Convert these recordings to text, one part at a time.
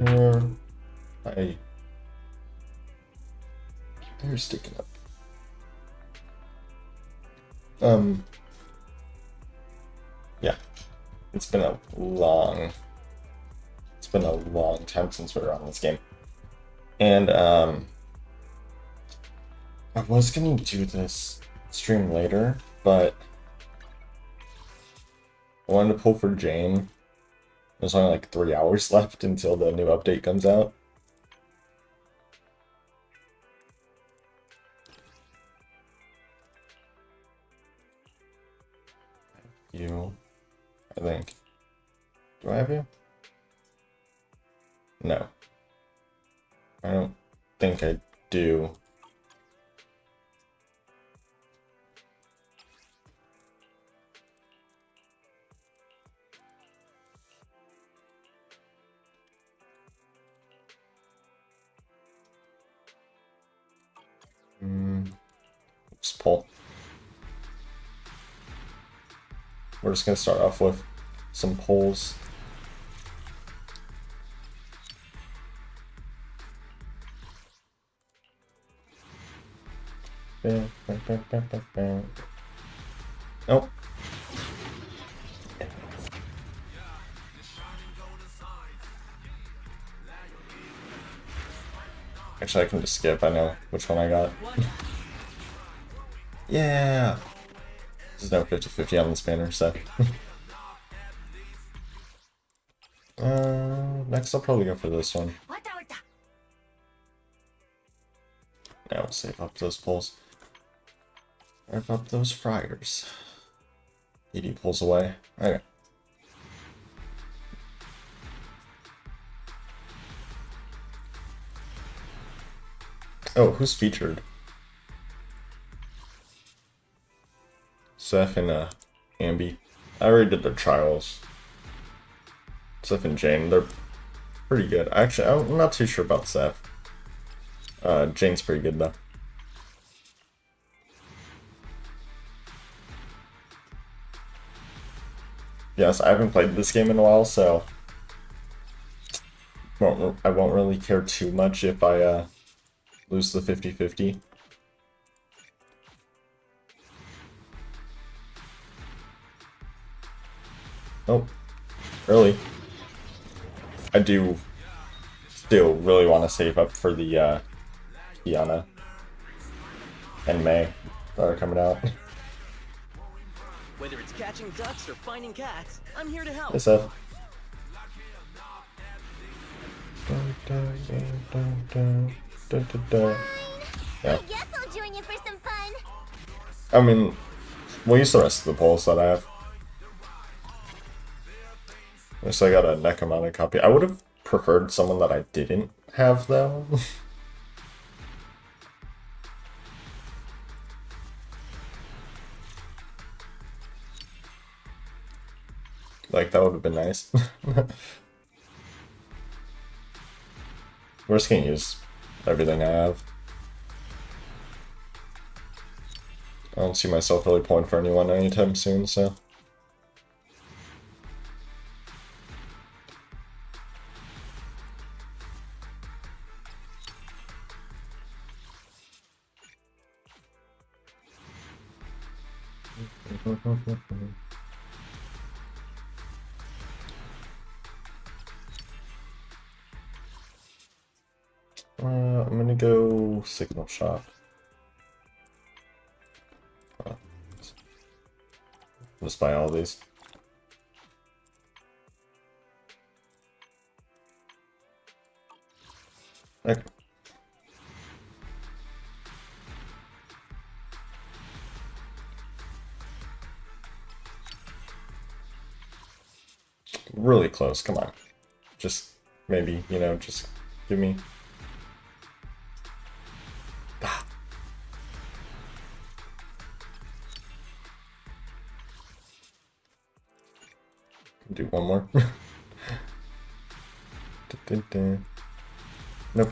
Here, I. They're sticking up. Yeah, it's been a long time since we were on this game. And I was gonna do this stream later, but I wanted to pull for Jane. There's only like 3 hours left until the new update comes out. You, I think. Do I have you? No. I don't think I do. Just pull. We're just gonna start off with some pulls. Nope. Actually, I can just skip. I know which one I got. Yeah. There's no 50-50 on the spanner, so. Next I'll probably go for this one. Now we'll save up those pulls. Rev up those fryers. 80 pulls away. Okay. Oh, who's featured? Seth and Ambi. I already did their trials. Seth and Jane, they're pretty good. Actually, I'm not too sure about Seth. Jane's pretty good though. Yes, I haven't played this game in a while, so I won't really care too much if I lose the 50-50. Oh, really? I do still really want to save up for the Kiana and May that are coming out. Whether it's catching ducks or finding cats, I'm here to help. Hey, Seth. Yeah. I guess I'll join you for some fun. I mean, we'll use the rest of the polls that I have. At least I got a Necromana copy. I would have preferred someone that I didn't have, though. Like, that would have been nice. We're just gonna use everything I have. I don't see myself really pulling for anyone anytime soon, so. I'm gonna go Signal Shot. Just buy all these. Okay. Really close, come on. Just maybe, you know, just give me. Ah. Do one more. Nope.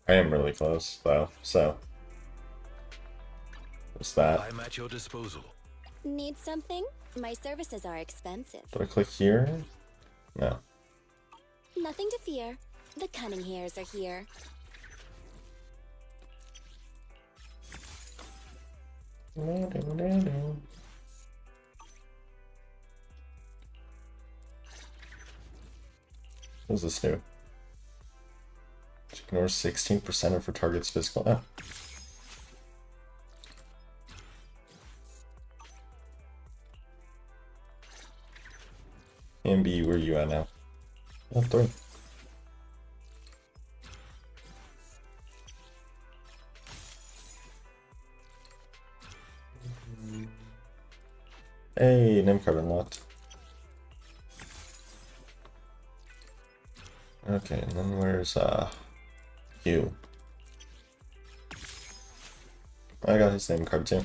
I am really close though, so there's that. I'm at your disposal. Need something? My services are expensive. Do I click here? No. Nothing to fear. The cunning hairs are here. What's this new? Ignore 16% of her target's physical. Oh. And B, where you at now? Oh, 3. Hey, name card unlocked. Okay, and then where's you? I got his name card too.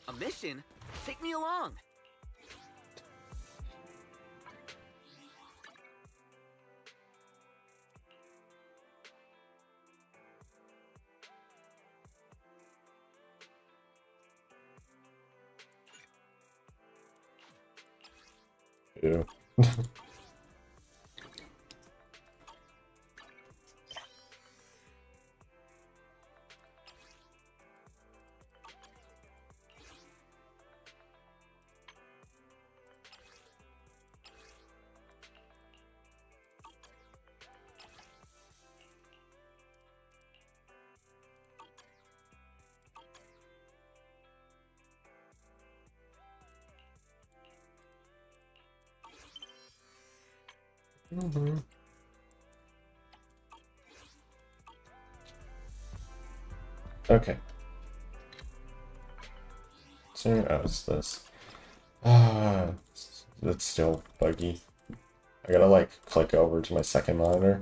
A mission? Take me along. Ew. Okay. So, oh, it's this. It's still buggy. I gotta like click over to my second monitor.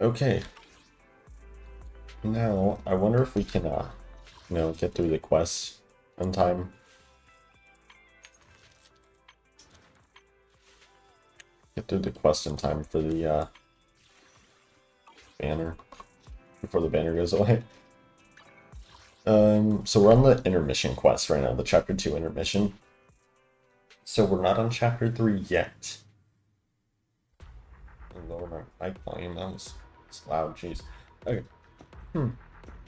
Okay. Now, I wonder if we can, get through the quest on time. Get through the quest in time for the, banner. Before the banner goes away. So we're on the intermission quest right now, the Chapter 2 intermission. So we're not on Chapter 3 yet. I'll lower my mic volume, that was loud, jeez. Okay.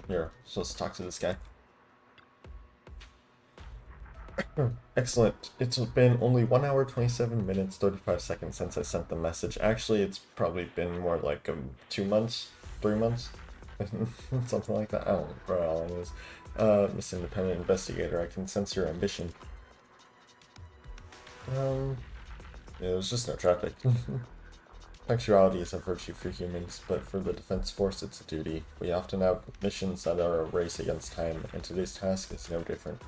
Here, so let's talk to this guy. Excellent. It's been only 1 hour, 27 minutes, 35 seconds since I sent the message. Actually, it's probably been more like 2 months, 3 months, something like that. I don't know for how long it is. Miss Independent Investigator, I can sense your ambition. Yeah, there's just no traffic. Punctuality is a virtue for humans, but for the Defense Force it's a duty. We often have missions that are a race against time, and today's task is no different.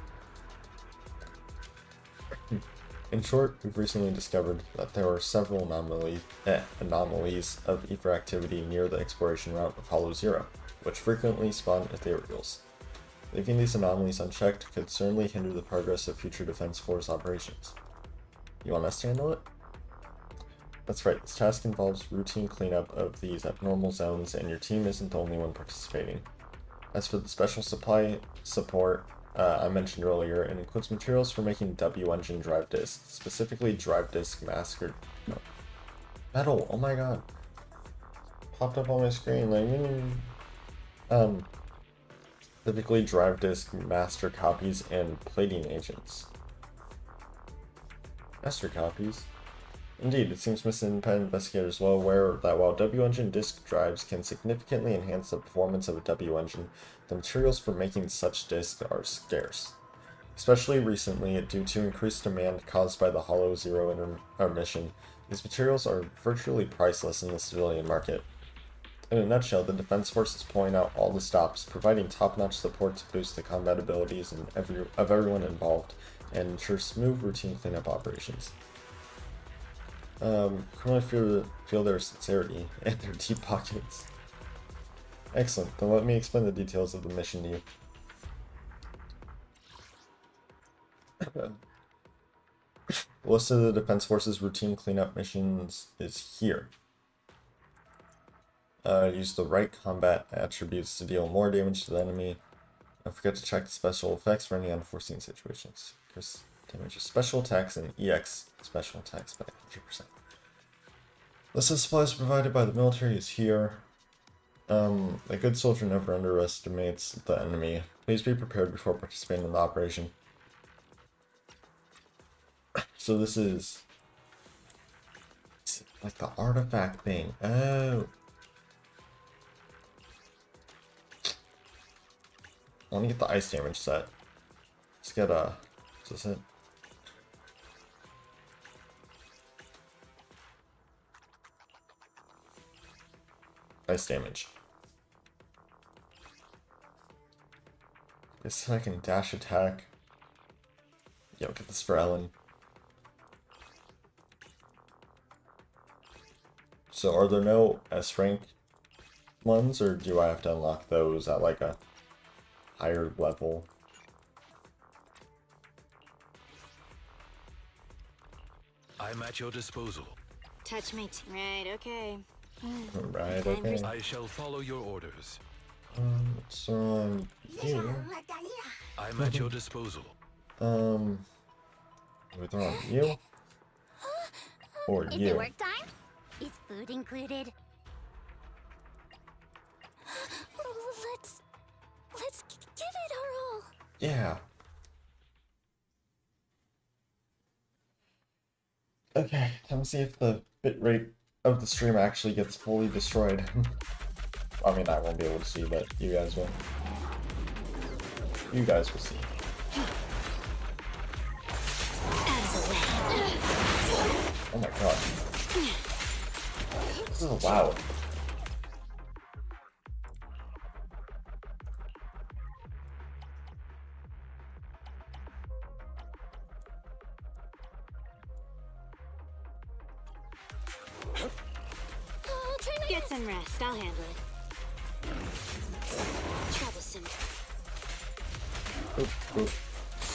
In short, we've recently discovered that there are several anomalies of ether activity near the exploration route of Hollow Zero, which frequently spawn ethereals. Leaving these anomalies unchecked could certainly hinder the progress of future Defense Force operations. You want us to handle it? That's right, this task involves routine cleanup of these abnormal zones, and your team isn't the only one participating. As for the special supply support I mentioned earlier, it includes materials for making W-engine drive disks, specifically drive disk mastered... No. Metal, oh my god. Popped up on my screen, like... Specifically drive disk master copies and plating agents. Master copies? Indeed, it seems Miss Independent Investigator is well aware that while W-engine disk drives can significantly enhance the performance of a W-engine, the materials for making such disks are scarce. Especially recently, due to increased demand caused by the Hollow Zero mission, these materials are virtually priceless in the civilian market. In a nutshell, the Defense Force is pulling out all the stops, providing top-notch support to boost the combat abilities of everyone involved, and ensure smooth routine cleanup operations. Criminally feel their sincerity and their deep pockets. Excellent. Then let me explain the details of the mission to you. The list of the Defense Forces routine cleanup missions is here. Use the right combat attributes to deal more damage to the enemy. Don't forget to check the special effects for any unforeseen situations. Increase damage of special attacks and EX special attacks by 100%. List of supplies provided by the military is here. A good soldier never underestimates the enemy. Please be prepared before participating in the operation. So this is like the artifact thing. Oh. Let me get the ice damage set. Let's get is this it? Ice damage. Guess I can dash attack. Yeah, we'll get this for Ellen. So are there no S rank ones, or do I have to unlock those at like a higher level? I'm at your disposal. Touch me. Right, okay. Right, okay. I shall follow your orders. So here. I'm at your disposal. Either on you or Is you. it work time? Is food included? Let's give it our all. Yeah. Okay, time to see if the bitrate of the stream actually gets fully destroyed. I mean, I won't be able to see, but you guys will. You guys will see. Oh my god. This is loud. Get some rest. I'll handle it. Troublesome. Oop, oop,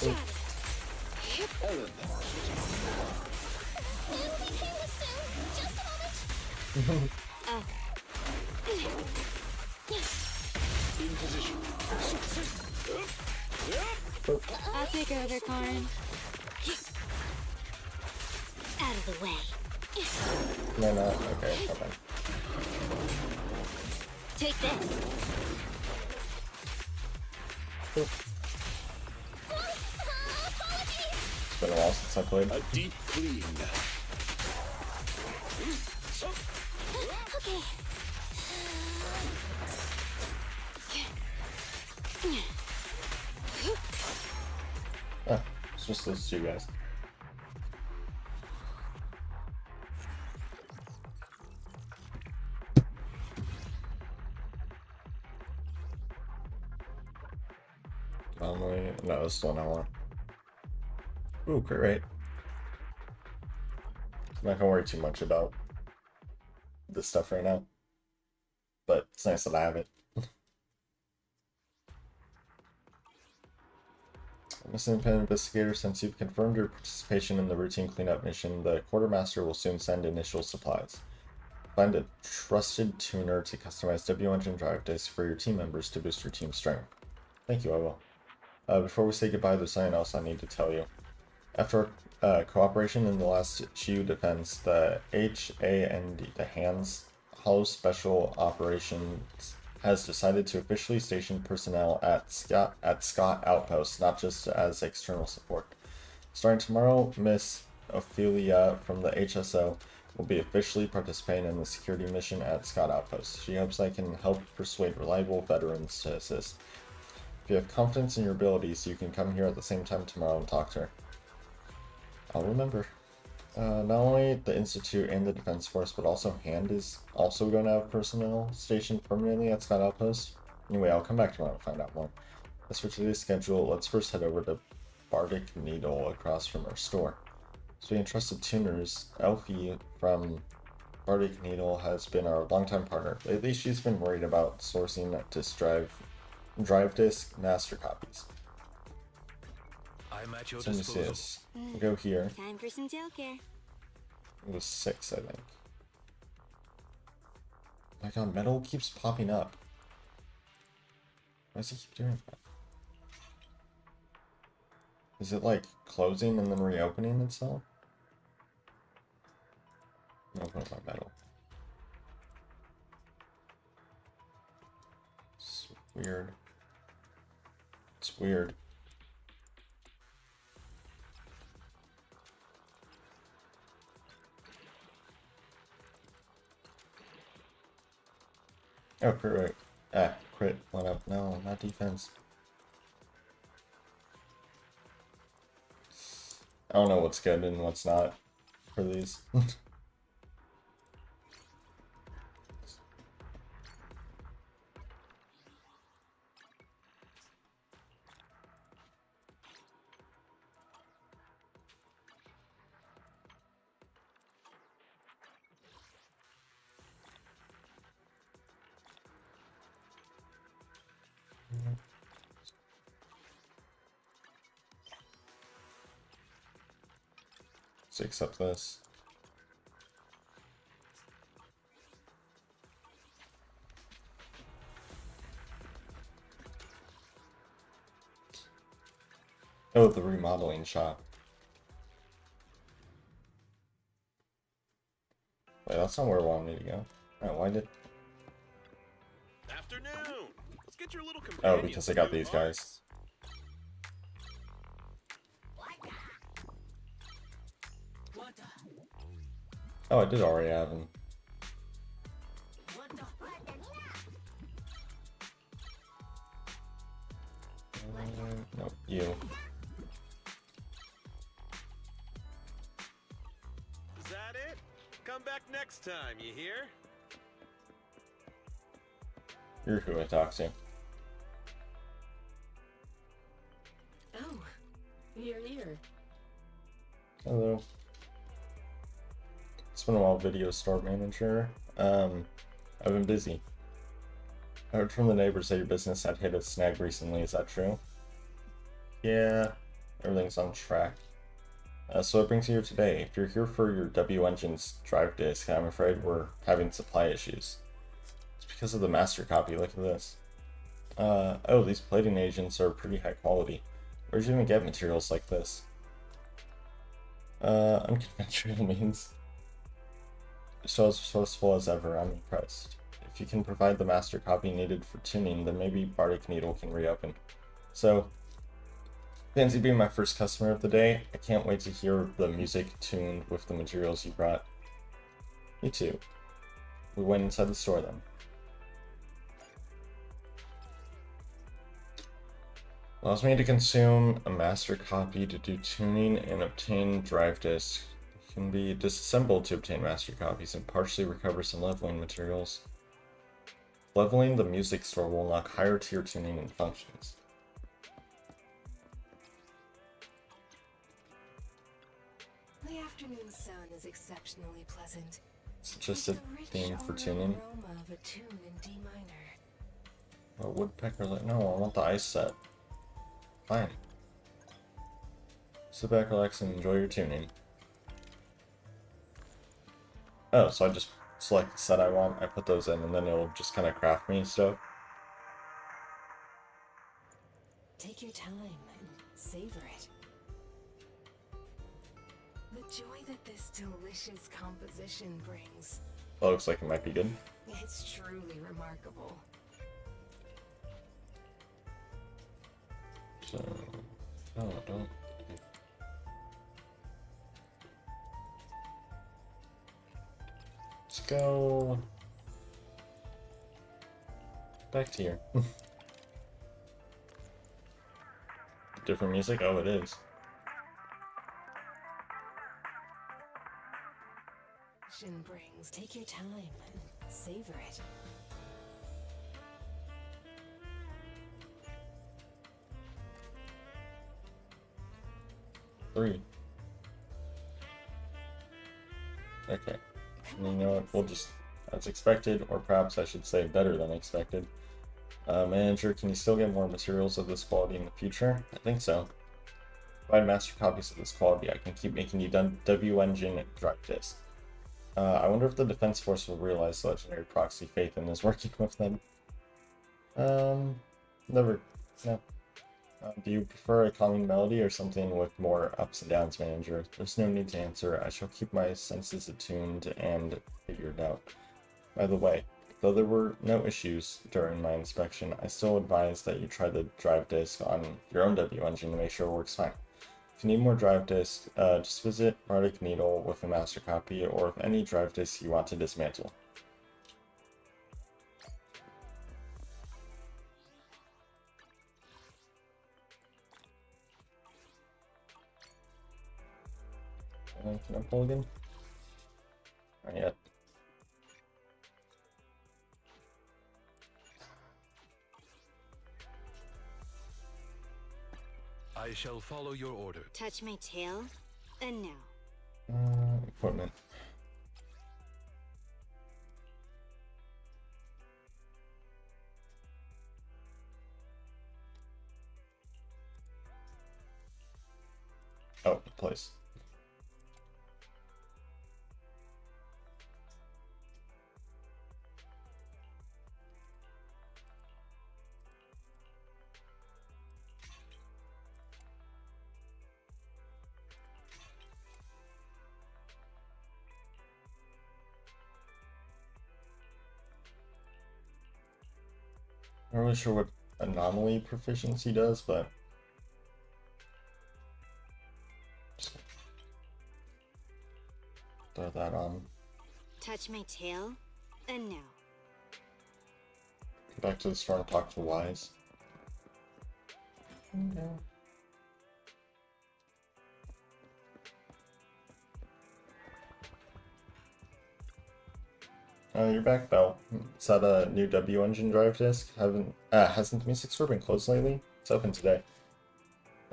oop. Oh. In position. I'll take over, Corin. Out of the way. No, no, okay, okay. Take this. Oop. It's been a while since I played. A deep clean. Okay. Ah, it's just those two guys. No, this is the one I want. Ooh, crit rate. I'm not gonna worry too much about this stuff right now, but it's nice that I have it. Miss Independent Investigator, since you've confirmed your participation in the routine cleanup mission, the Quartermaster will soon send initial supplies. Find a trusted tuner to customize W engine drive discs for your team members to boost your team's strength. Thank you, I will. Before we say goodbye, there's something else I need to tell you. After cooperation in the last Chiu defense, the HAND, the Hands Hollow Special Operations, has decided to officially station personnel at Scott Outpost, not just as external support. Starting tomorrow, Miss Ophelia from the HSO will be officially participating in the security mission at Scott Outpost. She hopes I can help persuade reliable veterans to assist. If you have confidence in your abilities, you can come here at the same time tomorrow and talk to her. I'll remember. Not only the Institute and the Defense Force, but also HAND is also going to have personnel stationed permanently at Scott Outpost. Anyway, I'll come back tomorrow and find out more. As for today's schedule, let's first head over to Bardic Needle across from our store. So we entrusted tuners Elfie from Bardic Needle has been our longtime partner. Lately, she's been worried about sourcing drive disk master copies. I'm at your So let me see disposal. this. We'll go here. Time for some tail care. It was 6, I think. My god, metal keeps popping up. Why does it keep doing that? Is it like closing and then reopening itself? Open up my metal. It's weird. It's weird. Oh, crit rate. Ah, crit went up. No, not defense. I don't know what's good and what's not for these. Let's accept this. Oh, the remodeling shop. Wait, that's not where I wanted me to go. Oh, why did... Afternoon. Let's get your little Oh, companion because I some got new these guys. Oh, I did already have them. No, you. Is that it? Come back next time, you hear? You're who I talk to. Oh, you're here. Hello. It's been a while, video store manager. I've been busy. I heard from the neighbors that your business had hit a snag recently. Is that true? Yeah, everything's on track. So it brings you here today. If you're here for your W Engine's drive disk, I'm afraid we're having supply issues. It's because of the master copy. Look at this. Oh, these plating agents are pretty high quality. Where'd you even get materials like this? Unconventional means. So as resourceful as ever, I'm impressed. If you can provide the master copy needed for tuning, then maybe Bardic Needle can reopen. So, fancy being my first customer of the day. I can't wait to hear the music tuned with the materials you brought. Me too. We went inside the store then. Allows me to consume a master copy to do tuning and obtain drive disks. It can be disassembled to obtain master copies and partially recover some leveling materials. Leveling the music store will unlock higher tier tuning and functions. The afternoon sun is exceptionally pleasant. Suggested With the rich theme for oral tuning. aroma of a tune in D minor. A woodpecker, no, I want the ice set. Fine. Sit back, relax, and enjoy your tuning. Oh, so I just select the set I want, I put those in, and then it'll just kind of craft me stuff. Take your time and savor it. The joy that this delicious composition brings. That looks like it might be good. It's truly remarkable. So, oh, don't. Let's go back to here. Different music? Oh, it is. Brings. Take your time and savor it. Three. Okay. And you know what? We'll just, as expected, or perhaps I should say better than expected. Manager, can you still get more materials of this quality in the future? I think so. Provide master copies of this quality. I can keep making you W engine drive disk. I wonder if the Defense Force will realize the legendary proxy Phaethon is working with them. Never. No. Do you prefer a calming melody or something with more ups and downs, Manager? There's no need to answer. I shall keep my senses attuned and figure it out. By the way, though there were no issues during my inspection, I still advise that you try the drive disk on your own W engine to make sure it works fine. If you need more drive disks, just visit Arctic Needle with a master copy or of any drive disk you want to dismantle. Can I pull again? Not yet. I shall follow your order. Touch my tail, and now. Equipment. Oh, place. I'm not really sure what anomaly proficiency does, but just throw that on. Touch my tail, and now. Go back to the store and talk to Wise. Okay. You're back, Belle. Is that a new W engine drive disk? Hasn't the music store been closed lately? It's open today.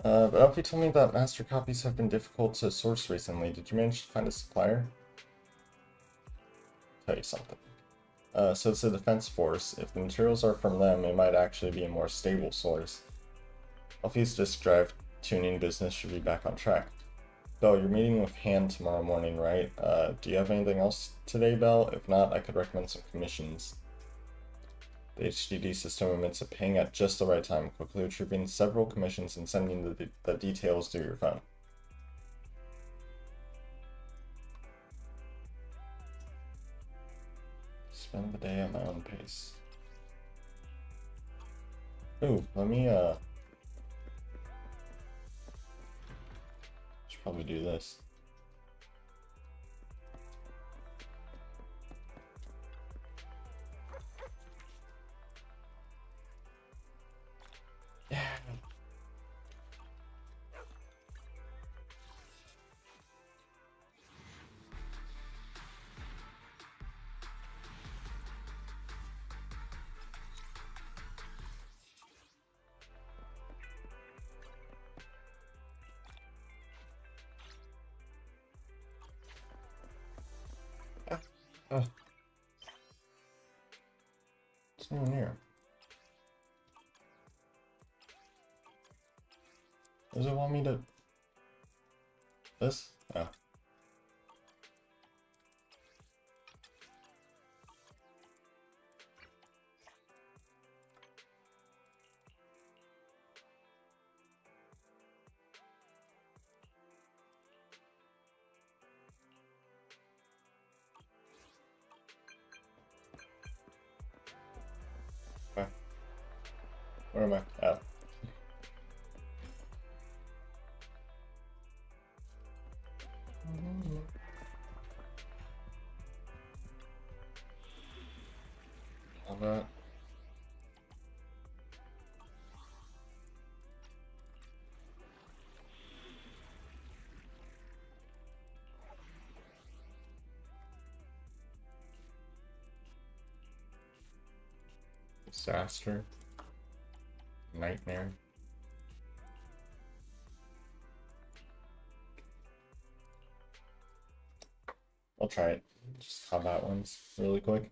But Alfie told me that master copies have been difficult to source recently. Did you manage to find a supplier? Tell you something. So it's the Defense Force. If the materials are from them, it might actually be a more stable source. Alfie's disk drive tuning business should be back on track. Belle, you're meeting with Han tomorrow morning, right? Do you have anything else today, Belle? If not, I could recommend some commissions. The HDD system emits a ping at just the right time, quickly retrieving several commissions and sending the details to your phone. Spend the day at my own pace. Ooh, let me, should probably do this. Yeah. What's new in here? Does it want me to... This? Oh. Okay. Where am I? Oh. All that. Disaster. Nightmare. I'll try it. Just combat ones really quick.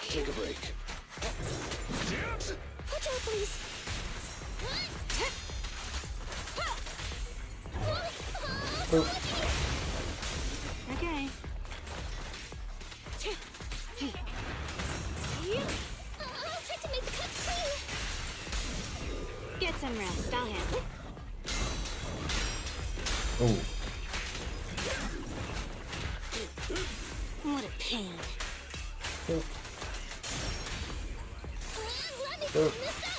Take a break. Watch out, please. Okay. I'll try to make the cuts clean. Get some rest. I'll handle it. Oh, What a pain. Let me oh. clean this up.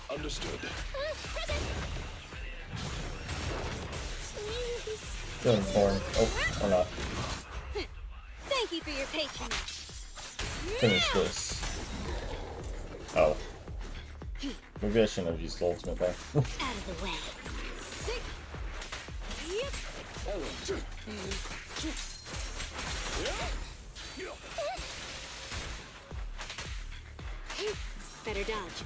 Understood. Present. Please. Feeling torn. Oh, or not. Thank you for your patronage. Finish this. Oh. Maybe I shouldn't have used the ultimate there. Out of the way. Sick. Yep. Better dodge.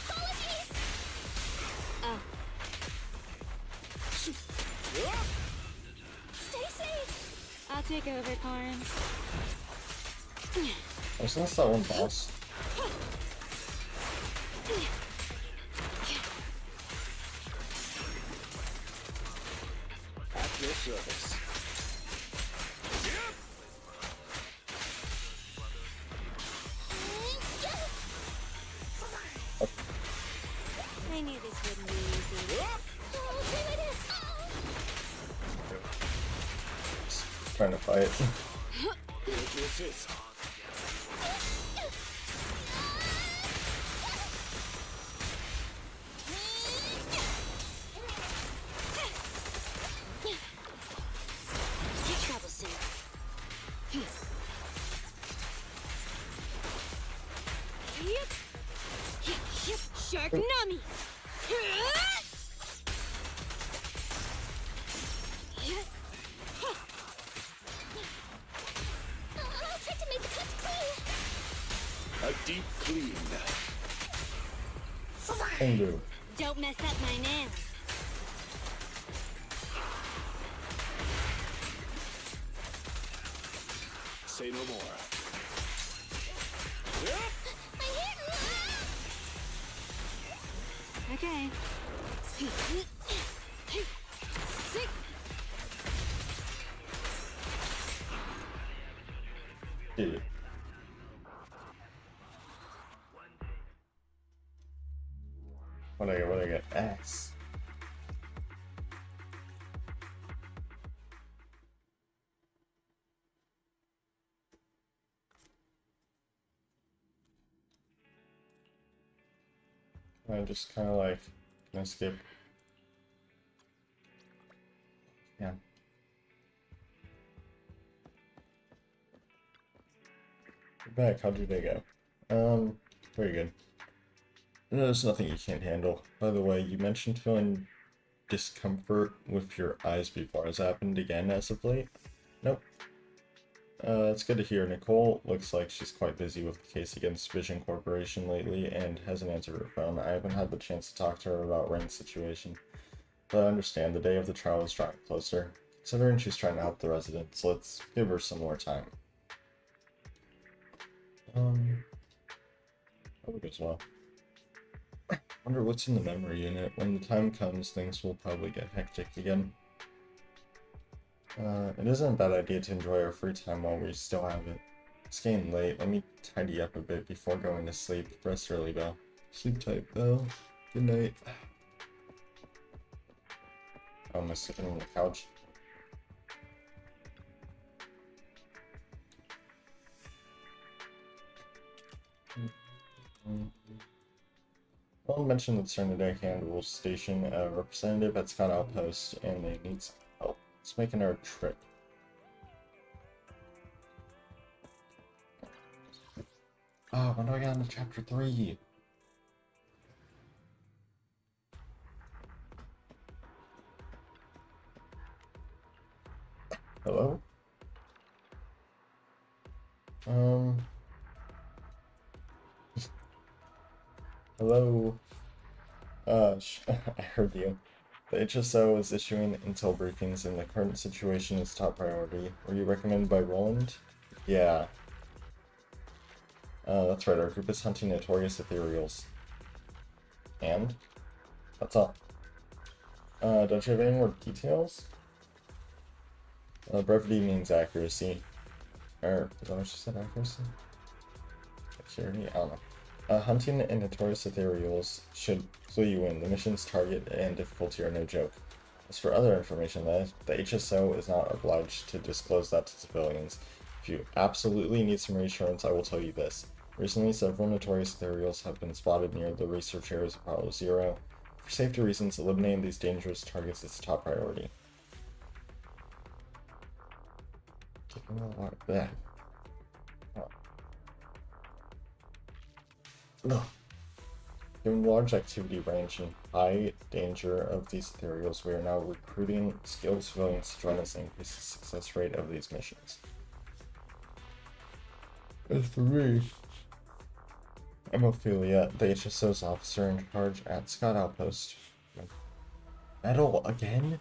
Apologies. Oh, Stay safe. I'll take over, Corin. I was gonna start one boss. At your service. I knew this wouldn't be easy. Oh, try my best. Just trying to fight. Here to assist. Get trouble soon. Yep. Yep. Shark Nami. I'll try to make the cuts clean. A deep clean. Undo. Don't mess up my nails. Say no more. I'm here. Okay. Sick. Dude. What do I get? What do I get? X. I just kind of like, can I skip? Yeah. Back, how'd your day go? Very good. There's nothing you can't handle. By the way, you mentioned feeling discomfort with your eyes before. Has that happened again as of late? Nope. It's good to hear. Nicole looks like she's quite busy with the case against Vision Corporation lately and hasn't answered her phone. I haven't had the chance to talk to her about Rain's situation. But I understand the day of the trial is drawing closer. Considering she's trying to help the residents, let's give her some more time. Probably as well. Wonder what's in the memory unit. When the time comes, things will probably get hectic again. It isn't a bad idea to enjoy our free time while we still have it. It's getting late. Let me tidy up a bit before going to sleep. Rest early, Belle. Sleep tight, Belle. Good night. Oh, am I sitting on the couch? Someone mentioned that Cernadec will station a representative at Scott Outpost and they need some help. Let's make another trip. Oh, when do I get into chapter 3? Hello? Hello? I heard you. The HSO is issuing intel briefings and the current situation is top priority. Were you recommended by Roland? Yeah. That's right, our group is hunting notorious ethereals. And? That's all. Don't you have any more details? Brevity means accuracy. Or, is that what she said, accuracy? Security? I don't know. Hunting and notorious ethereals should clue you in. The mission's target and difficulty are no joke. As for other information, the HSO is not obliged to disclose that to civilians. If you absolutely need some reassurance, I will tell you this. Recently, several notorious ethereals have been spotted near the research areas of Apollo 0. For safety reasons, eliminating these dangerous targets is top priority. Given large activity range and high danger of these ethereals, we are now recruiting skilled civilians to join us and increase the success rate of these missions. As for me, I'm Ophelia, the HSO's officer in charge at Scott Outpost. Medal again?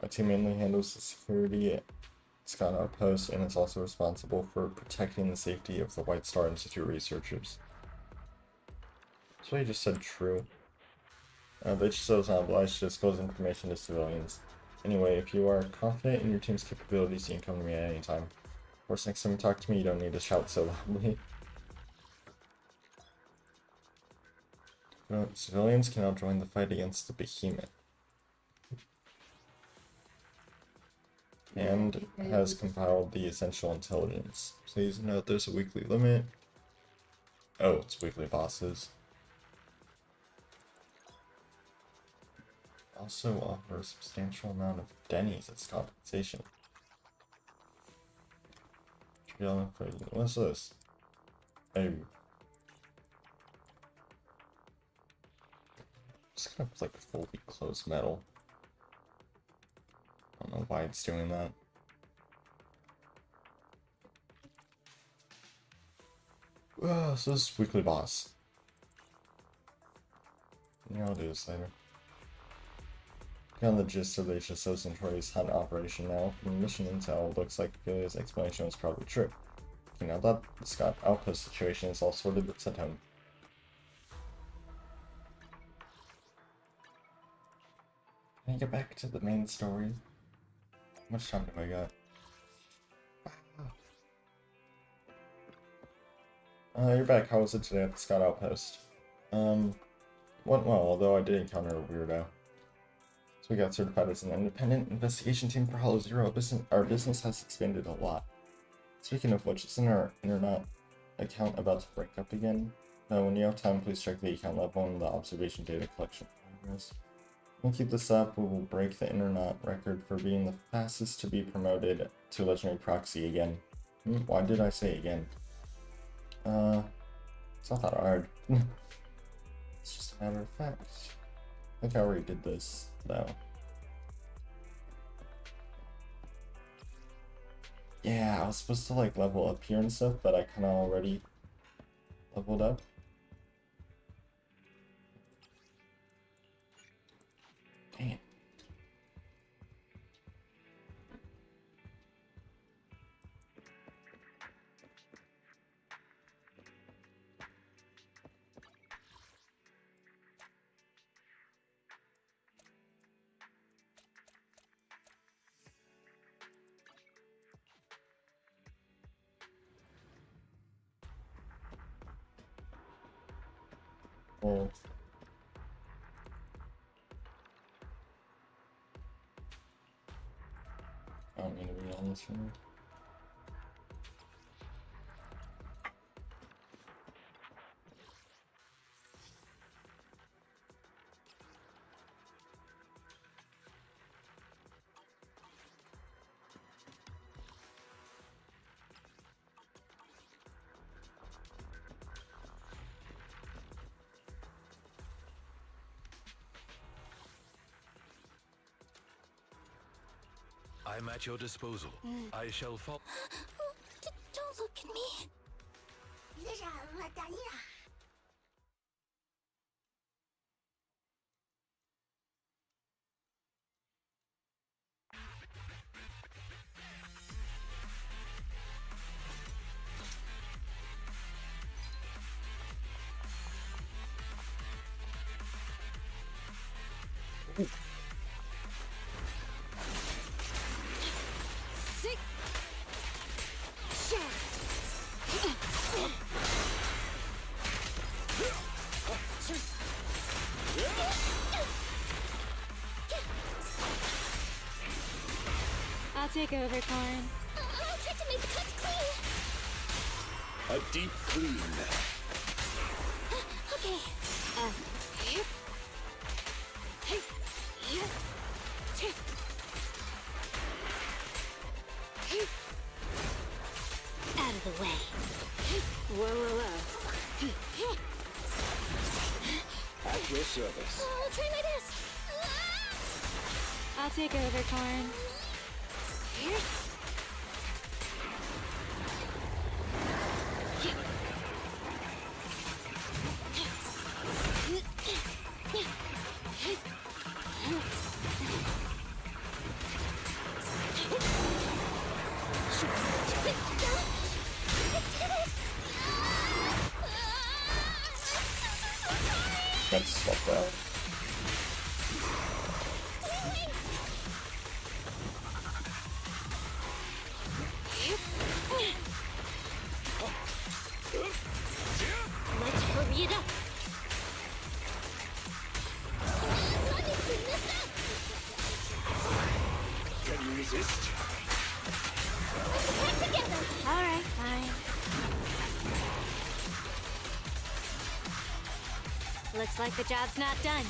My team mainly handles the security at Scott Outpost and is also responsible for protecting the safety of the White Star Institute researchers. So you just said true. The HSO is not obliged to disclose information to civilians. Anyway, if you are confident in your team's capabilities, you can come to me at any time. Of course, next time you talk to me, you don't need to shout so loudly. Civilians can now join the fight against the behemoth. And has compiled the essential intelligence. Please note there's a weekly limit. Oh, it's weekly bosses. Also offer a substantial amount of Denny's as compensation. What's this? It's kind of like fully closed metal. I don't know why it's doing that. So this is weekly boss. Yeah, I'll do this later. Got the gist of the HSO's notorious hunt operation now. From mission intel, looks like his explanation was probably true. Okay, now that the Scott Outpost situation is all sorted, let's head home. Can I get back to the main story? How much time do I got? You're back. How was it today at the Scott Outpost? Went well, although I did encounter a weirdo. So we got certified as an independent investigation team for Hollow Zero. Our business has expanded a lot. Speaking of which, isn't our internet account about to break up again? When you have time, please check the account level and the observation data collection progress. We'll keep this up, we will break the internet record for being the fastest to be promoted to Legendary Proxy again. Why did I say again? It's not that hard. It's just a matter of fact. I think I already did this, though. Yeah, I was supposed to like level up here and stuff, but I kinda already leveled up. Dang it. Oh. I don't mean to be on this one. I'm at your disposal. I shall follow. Don't look at me. Sick. I'll take over, Corn. I'll try to make the cuts clean. A deep clean. Okay. Hip. Hey. Yeah. Tip. Hip. Out of the way. Whoa, whoa, whoa. At your service. I'll try my best. I'll take over, Corn. Here. Let's swap that. Let's hurry it up. Let me clean this up. Can you resist? Back together. All right, fine. Looks like the job's not done.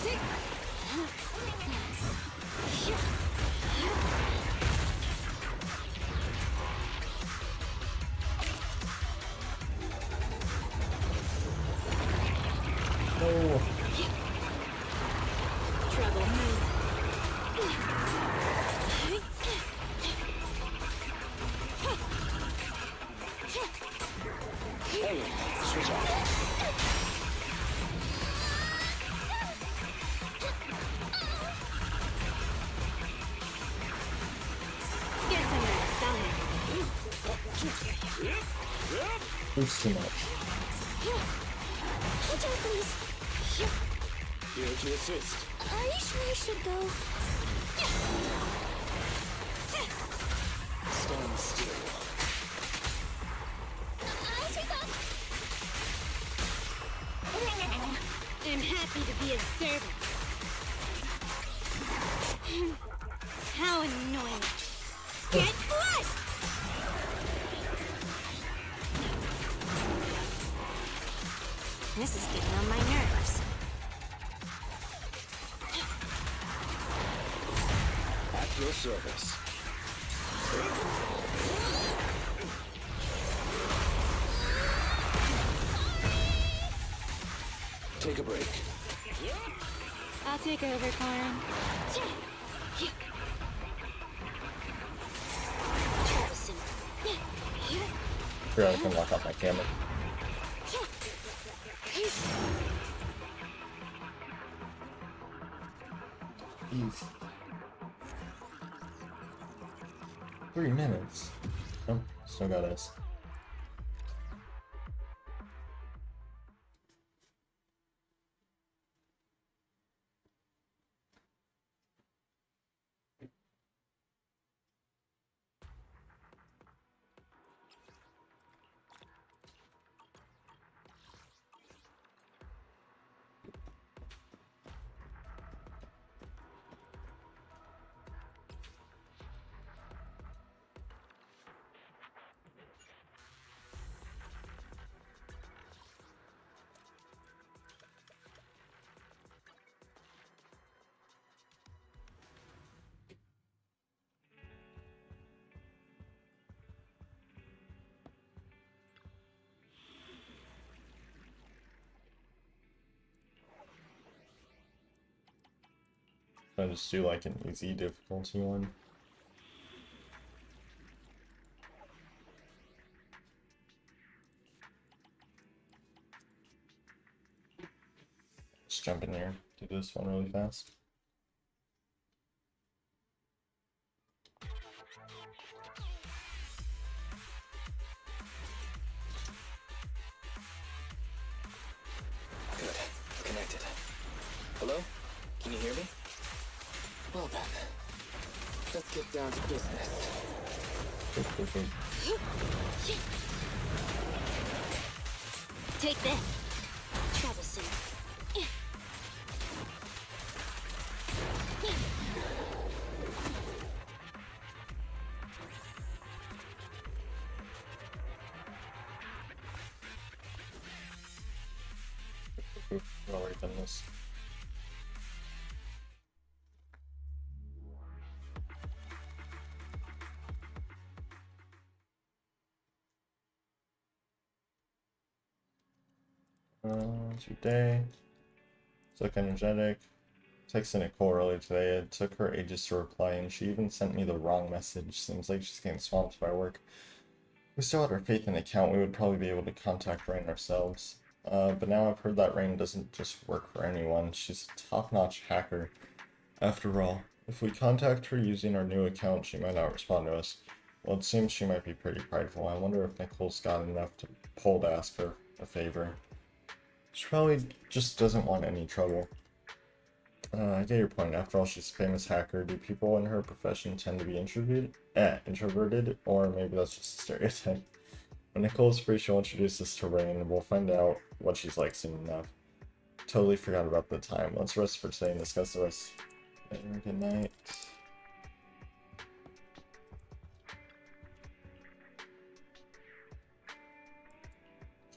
Sick. No. Trouble. Hey, switch off. Get some rest, I'll handle It's too much. Watch out, please. Here to assist. Are you sure I should go? Stand still. I'll take off. I'm happy to be of service. How annoying. Get blood! This is getting on my nerves. At your service. Take a break. I'll take over, Corn. Forgot I can lock off my camera. Easy. 3 minutes. Oh, still got us. I just do like an easy difficulty one. Just jump in here, do this one really fast. Good. Connected. Hello? Can you hear me? Well then, let's get down to business. Take this. Troublesome. We've already done this. Today, it's like energetic. Texted Nicole earlier today. It took her ages to reply, and she even sent me the wrong message. Seems like she's getting swamped by work. If we still had our faith in the account, we would probably be able to contact Rain ourselves. But now I've heard that Rain doesn't just work for anyone. She's a top-notch hacker. After all, if we contact her using our new account, she might not respond to us. Well, it seems she might be pretty prideful. I wonder if Nicole's got enough to pull to ask her a favor. She probably just doesn't want any trouble. I get your point. After all, she's a famous hacker. Do people in her profession tend to be introverted? Or maybe that's just a stereotype. When Nicole's free, she'll introduce us to Rain, and we'll find out what she's like soon enough. Totally forgot about the time. Let's rest for today and discuss the rest. Good night.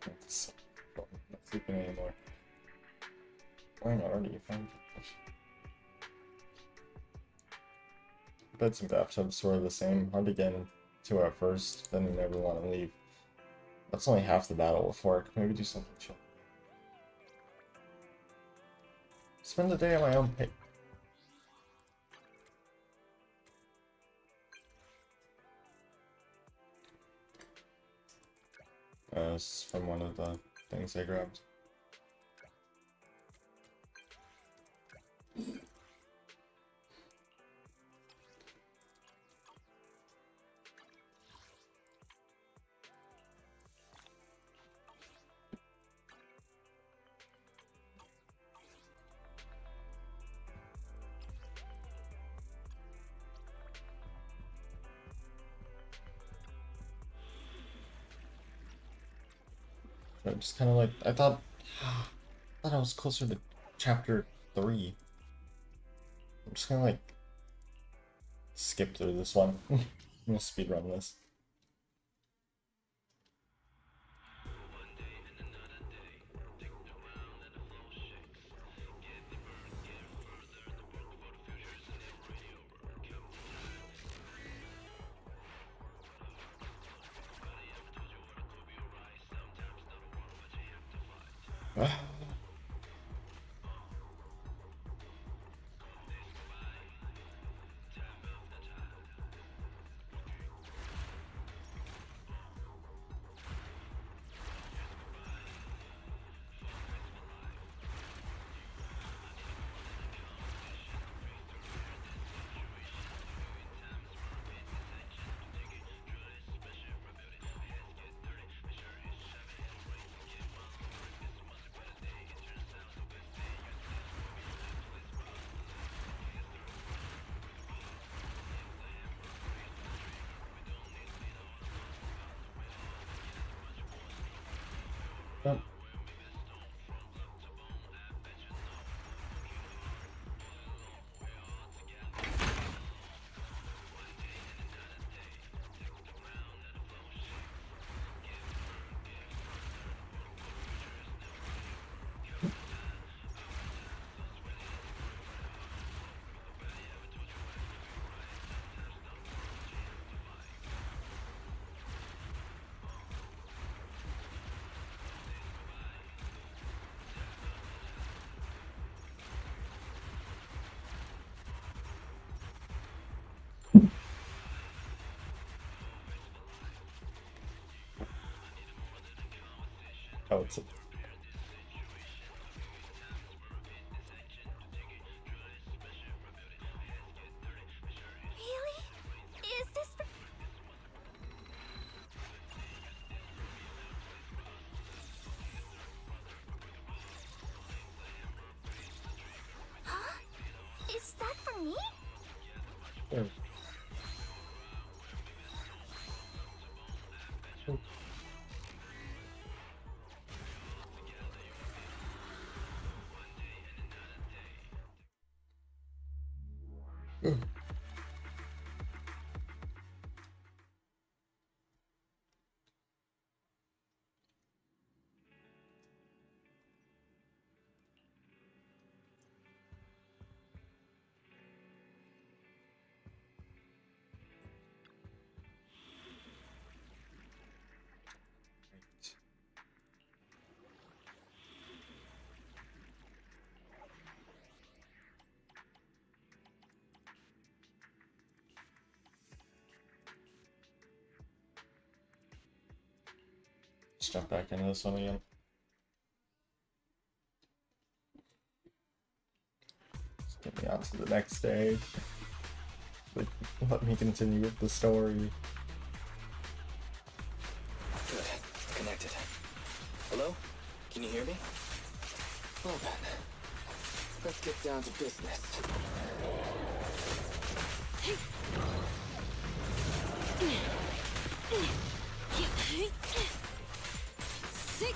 I'm not sleeping anymore. Why not already? Beds and bathtubs sort of the same. Hard to get into at first, then you never want to leave. That's only half the battle with work. Maybe do something chill. Spend the day at my own pace. This is from one of the things I grabbed. I'm just kind of like, I thought I was closer to chapter 3. I'm just gonna like skip through this one. I'm gonna speedrun this. Yep. Oh, it's Really? Is this for... Huh? Is that for me? yeah. Let's jump back into this one again. Let's get me on to the next stage. Like, let me continue with the story. Good. Connected. Hello? Can you hear me? Well then, let's get down to business. Sick.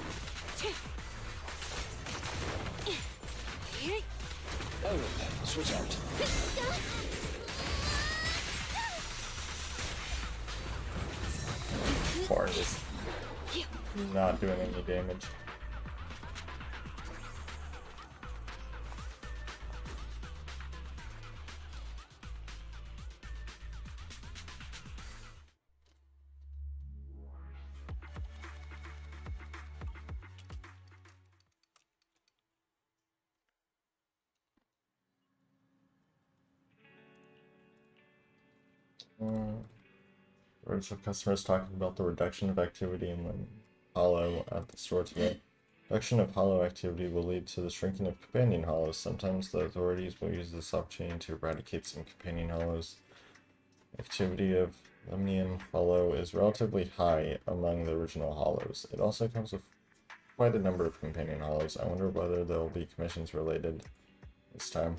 Oh, switch out. Or just not doing any damage. Words of customers talking about the reduction of activity in hollow at the store today. Reduction of hollow activity will lead to the shrinking of companion hollows. Sometimes the authorities will use this opportunity to eradicate some companion hollows. Activity of Lemnian hollow is relatively high among the original hollows. It also comes with quite a number of companion hollows. I wonder whether there will be commissions related this time.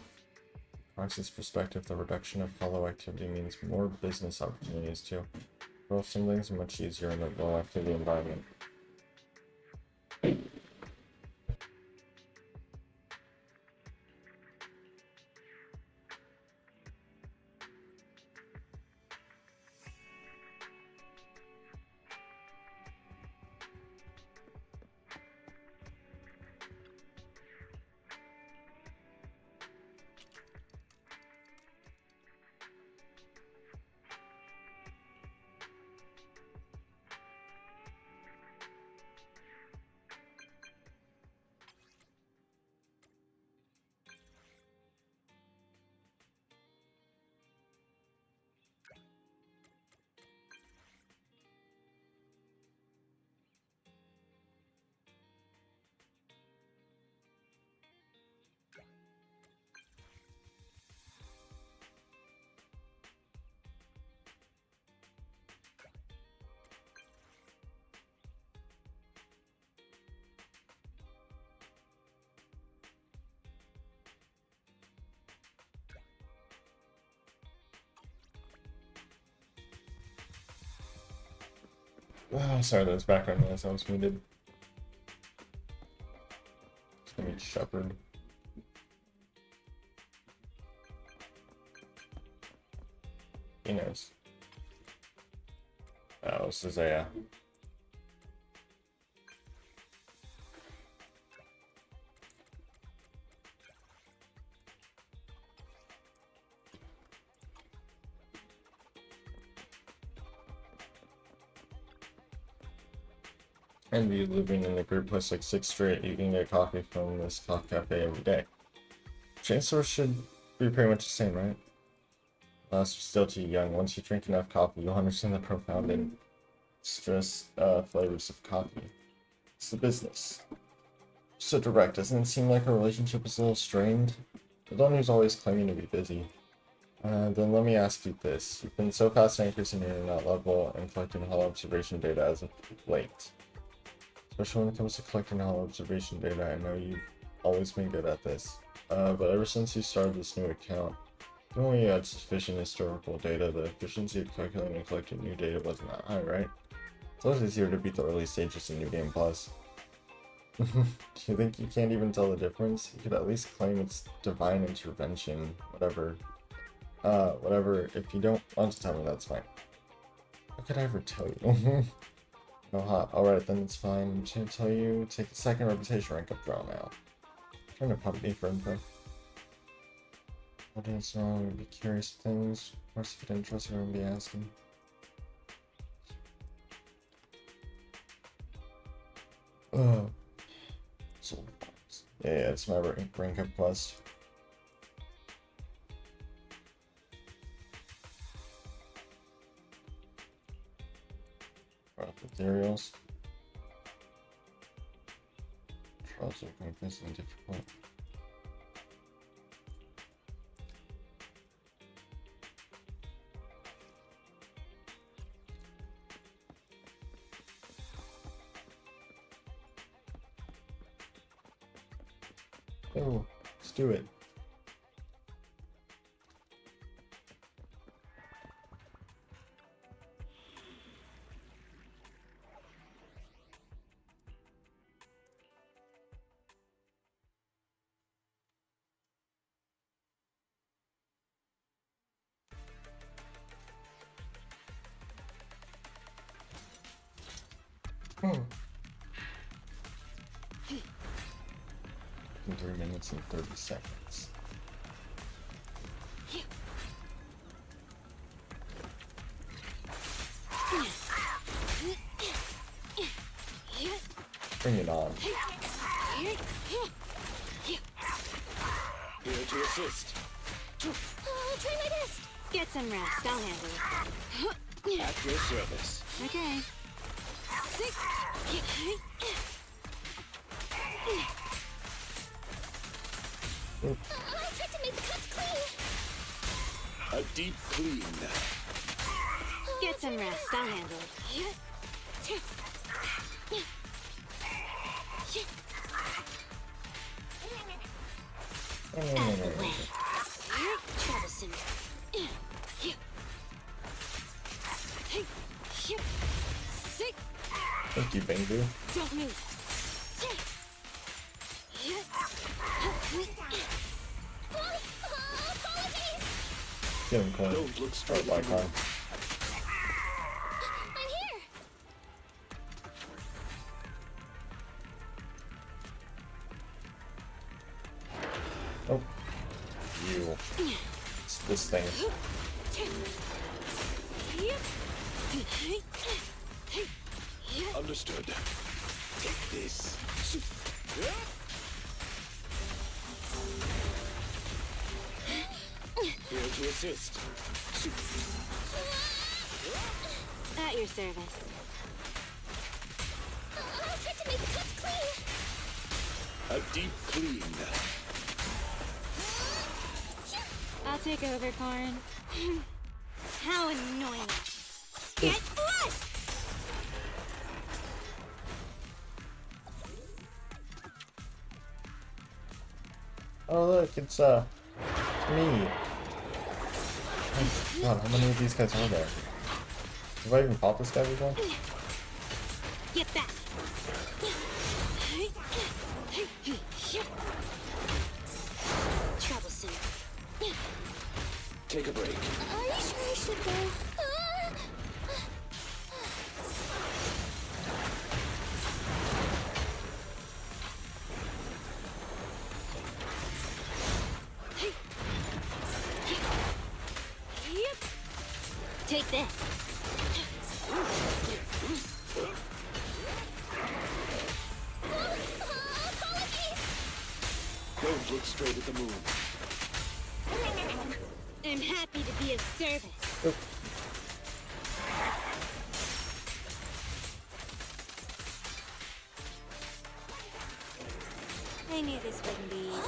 From Roxy's perspective, the reduction of hollow activity means more business opportunities too. Well, some things are much easier in a low activity environment. Oh, sorry, there's background noise. I was muted. Just gonna meet Shepard. He knows. Oh, ZZZ. And be living in a group plus like 6 straight, you can get coffee from this coffee cafe every day. Chain stores should be pretty much the same, right? Unless you're still too young. Once you drink enough coffee, you'll understand the profound and stress flavors of coffee. It's the business. So direct, doesn't it seem like her relationship is a little strained? The Donner's always claiming to be busy. Then let me ask you this. You've been so fast at increasing your internet level and collecting hollow observation data as of late. Especially when it comes to collecting hollow observation data, I know you've always been good at this. But ever since you started this new account, even when you had sufficient historical data, the efficiency of calculating and collecting new data wasn't that high, right? It's always easier to beat the early stages of New Game Plus. Do you think you can't even tell the difference? You could at least claim it's divine intervention, whatever. Whatever. If you don't want to tell me, that's fine. How could I ever tell you? No hot. Alright, then it's fine. I'm just gonna tell you, take a second reputation rank up draw now. Trying to pump me for info. What is wrong? I'd be curious things. Of course, if you didn't trust you, I wouldn't be asking. Soul Farms. Yeah, it's my rank up quest. Materials. Trials are confusing and difficult. Oh, let's do it. In 3 minutes and 30 seconds. Bring it on. Here to assist. Oh, try my best. Get some rest. I'll handle it. At your service. Okay. I tried to make the cuts clean. A deep clean. Get some rest. I'll handle it. Out of the way. Troublesome. Thank you, Bangu. Don't move. Get him clean. Don't look straight Start by car. I'm here. Oh. You. It's this thing. Understood. Take this. Here to assist. At your service. I tried to make the cuts clean. A deep clean. I'll take over, Corin. How annoying. Get blood! Oh look, it's me. Oh, God, how many of these guys are there? Have I even fought this guy before? Get back. Troublesome. Take a break. Are you sure I should go? Take this. Don't look straight at the moon. I'm happy to be of service. I knew this wouldn't be easy.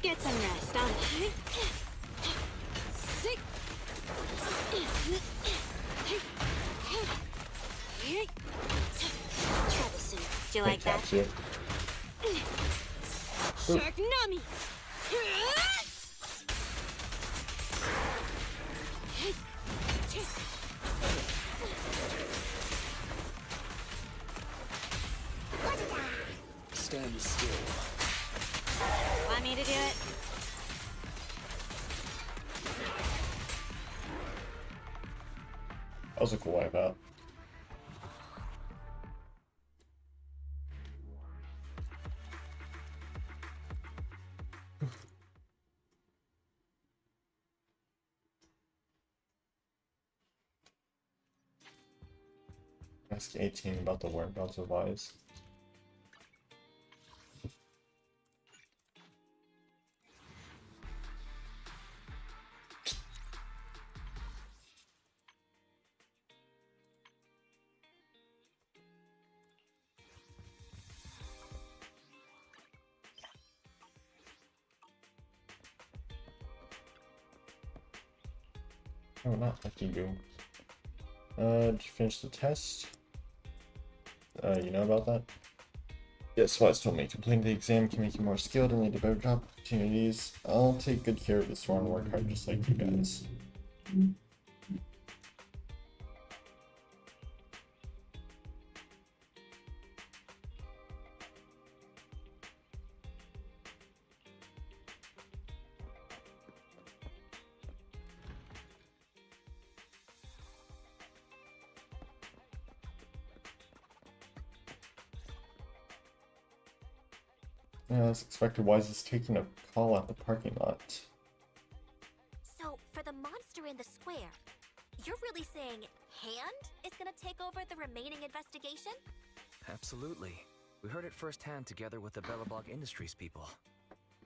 Get some rest, alright? Sick. Troublesome. Do you like that? Caps you. Sharknami! Stand still. Want me to do it? That was a cool wipeout. Ask 18 about the whereabouts of Wise. Oh, not lucky goo. Did you finish the test? You know about that? Yes, Wise told me completing the exam can make you more skilled and lead to better job opportunities. I'll take good care of this one and work hard just like you guys. Yeah, as expected, Wise is taking a call at the parking lot. So, for the monster in the square, you're really saying Hand is gonna take over the remaining investigation? Absolutely. We heard it firsthand together with the Bellabog Industries people.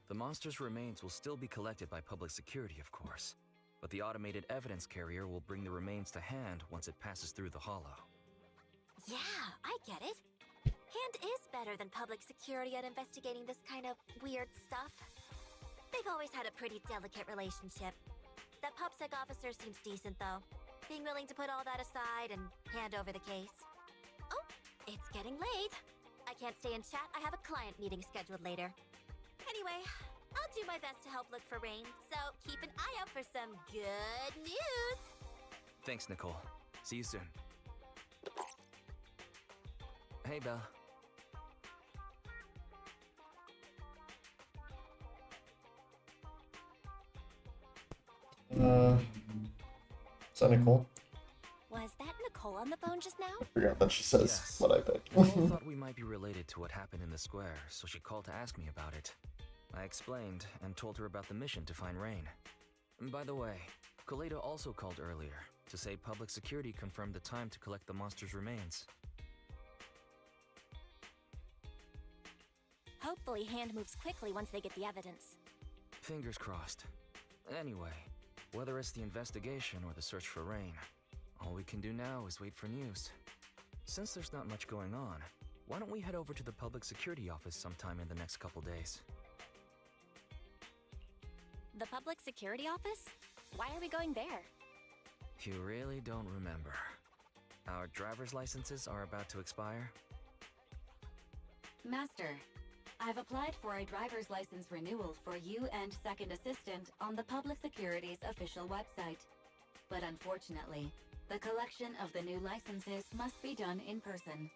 The monster's remains will still be collected by public security, of course. But the automated evidence carrier will bring the remains to Hand once it passes through the hollow. Yeah, I get it. Hand is better than public security at investigating this kind of weird stuff. They've always had a pretty delicate relationship. That PubSec officer seems decent, though, being willing to put all that aside and hand over the case. Oh, it's getting late. I can't stay and chat. I have a client meeting scheduled later. Anyway, I'll do my best to help look for Rain, so keep an eye out for some good news. Thanks, Nicole. See you soon. Hey, Belle. Is that Nicole? Was that Nicole on the phone just now? I forgot that she says Yes. what I bet. Nicole thought we might be related to what happened in the square, so she called to ask me about it. I explained and told her about the mission to find Rain. And by the way, Kaleda also called earlier to say public security confirmed the time to collect the monster's remains. Hopefully Hand moves quickly once they get the evidence. Fingers crossed. Anyway, whether it's the investigation or the search for Rain, all we can do now is wait for news. Since there's not much going on, why don't we head over to the public security office sometime in the next couple days? The public security office? Why are we going there? You really don't remember. Our driver's licenses are about to expire. Master, I've applied for a driver's license renewal for you and Second Assistant on the Public Security's official website. But unfortunately, the collection of the new licenses must be done in person.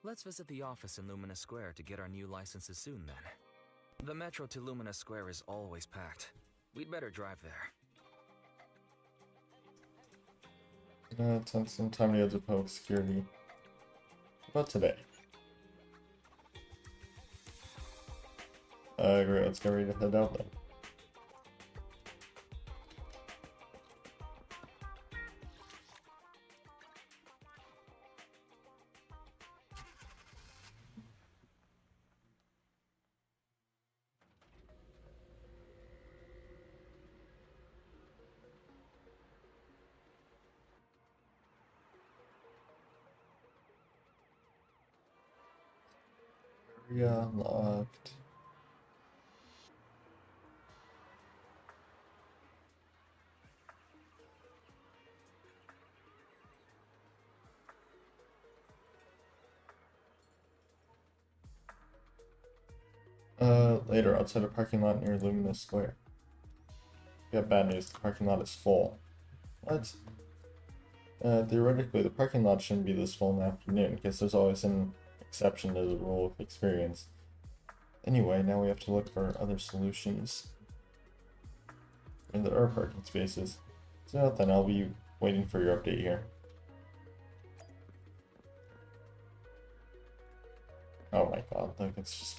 Let's visit the office in Lumina Square to get our new licenses soon then. The metro to Lumina Square is always packed. We'd better drive there. Take some time to go to public security. What about today? Great, let's get ready to head out then. Yeah, unlocked. Later, outside a parking lot near Lumina Square. We have bad news, the parking lot is full. What? Theoretically, the parking lot shouldn't be this full in the afternoon, because there's always an exception to the rule of experience. Anyway, now we have to look for other solutions. And there are parking spaces. So then I'll be waiting for your update here. Oh my god, look, it's just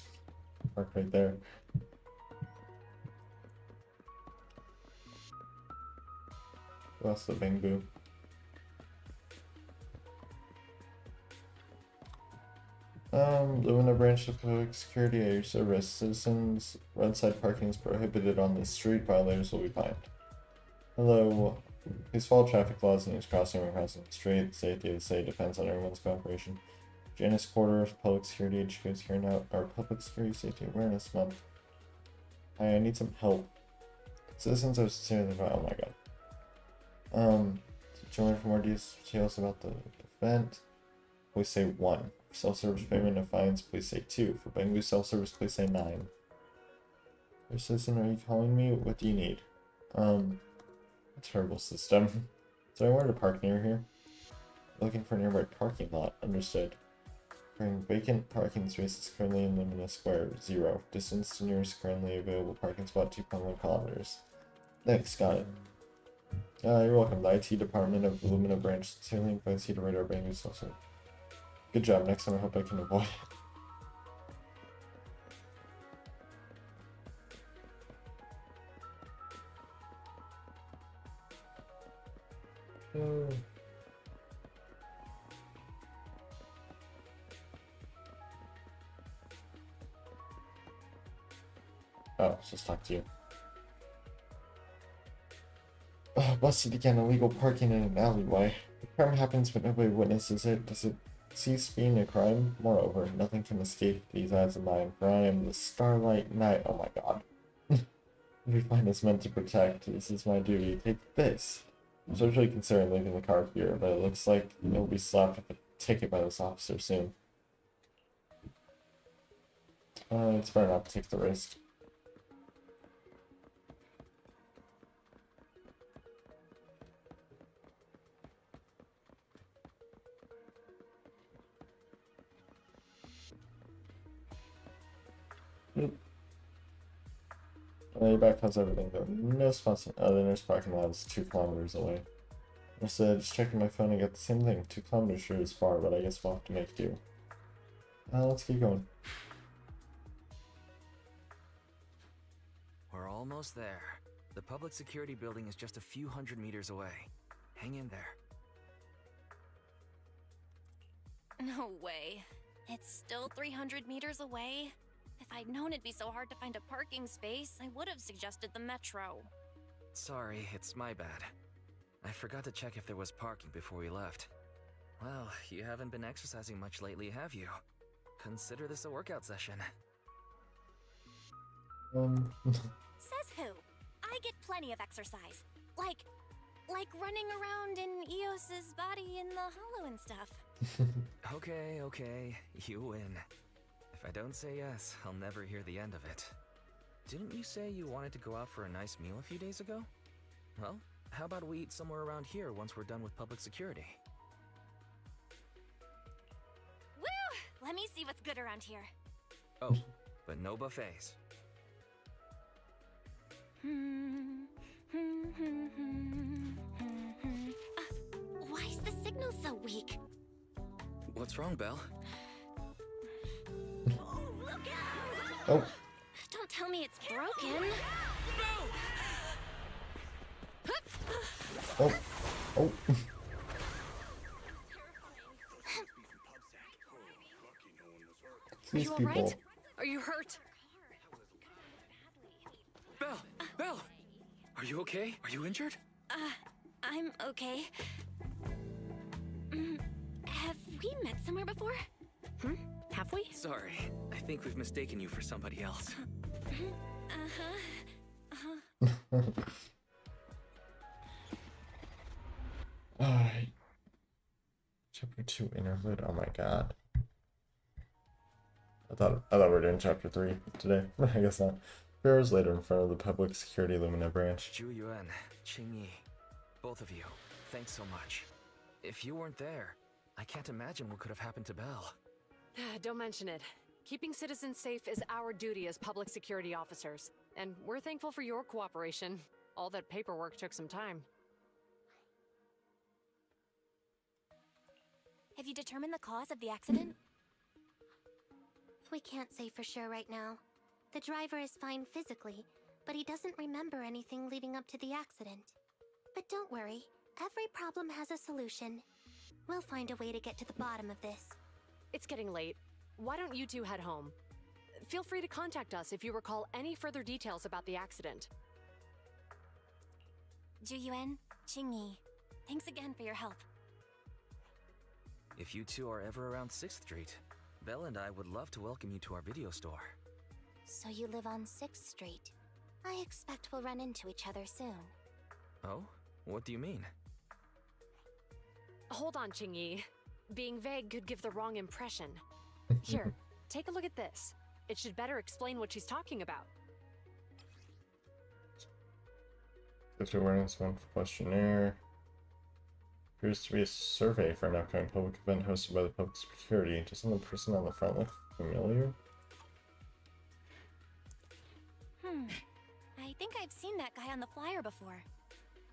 parked right there. What's the Bangbu? Lumina branch of public security at your service. Citizens, roadside parking is prohibited on this street. Violators will be fined. Hello. Please follow traffic laws and use crossing when crossing the street. The safety of the city depends on everyone's cooperation. Janus Quarter, Public Security HQ here now. Our Public Security Safety Awareness Month. Hi, I need some help. Citizens are sincerely oh my god. To join for more details about the event, please say 1. For self-service payment and fines, please say 2. For Bangbu self-service, please say 9. Your citizen, are you calling me? What do you need? A terrible system. Is there anywhere to park near here? Looking for a nearby parking lot. Understood. Vacant parking spaces currently in Lumina Square. 0. Distance to nearest currently available parking spot 2.1 kilometers. Thanks, got it. You're welcome. The IT department of the Lumina branch sincerely invites you to rate our Bangbu self-service. Good job. Next time I hope I can avoid it. Oh, let's just talk to you. Busted again, illegal parking in an alleyway. The crime happens but nobody witnesses it. Does it cease being a crime? Moreover, nothing can escape these eyes of mine, for I am the Starlight Knight. Oh my god. Every fine is meant to protect. This is my duty. Take this. I'm certainly considering leaving the car here, but it looks like you'll be slapped with a ticket by this officer soon. It's better not to take the risk. You're back, how's everything going? No spots. The nearest parking lot is 2 kilometers away. I said, just checking my phone and got the same thing. 2 kilometers sure is far, but I guess we'll have to make do. Let's keep going. We're almost there. The public security building is just a few hundred meters away. Hang in there. No way. It's still 300 meters away? If I'd known it'd be so hard to find a parking space, I would have suggested the metro. Sorry, it's my bad. I forgot to check if there was parking before we left. Well, you haven't been exercising much lately, have you? Consider this a workout session. Says who? I get plenty of exercise. Like running around in Eos's body in the hollow and stuff. Okay, you win. If I don't say yes, I'll never hear the end of it. Didn't you say you wanted to go out for a nice meal a few days ago? Well, how about we eat somewhere around here once we're done with public security? Woo! Let me see what's good around here. Oh, but no buffets. Why is the signal so weak? What's wrong, Belle? Oh, look out! Oh. Don't tell me it's broken. Oh. Oh. These people. Right? Are you hurt? Belle! Are you okay? Are you injured? I'm okay. Have we met somewhere before? Have have we? Sorry, I think we've mistaken you for somebody else. Alright. Chapter 2 interlude. Oh my god. I thought we were doing chapter 3 today. I guess not. 3 hours later, in front of the public security Lumina branch. Zhu Yuan, Qing Yi, both of you, thanks so much. If you weren't there, I can't imagine what could have happened to Belle. Don't mention it. Keeping citizens safe is our duty as public security officers, and we're thankful for your cooperation. All that paperwork took some time. Have you determined the cause of the accident? We can't say for sure right now. The driver is fine physically, but he doesn't remember anything leading up to the accident. But don't worry, every problem has a solution. We'll find a way to get to the bottom of this. It's getting late. Why don't you two head home? Feel free to contact us if you recall any further details about the accident. Zhu Yuan, Qing Yi, thanks again for your help. If you two are ever around 6th Street, Belle and I would love to welcome you to our video store. So you live on 6th Street. I expect we'll run into each other soon. Oh? What do you mean? Hold on, Qing Yi. Being vague could give the wrong impression. Here, take a look at this. It should better explain what she's talking about. Safety awareness one questionnaire. Appears to be a survey for an upcoming public event hosted by the public security. Doesn't the person on the front look familiar? I think I've seen that guy on the flyer before.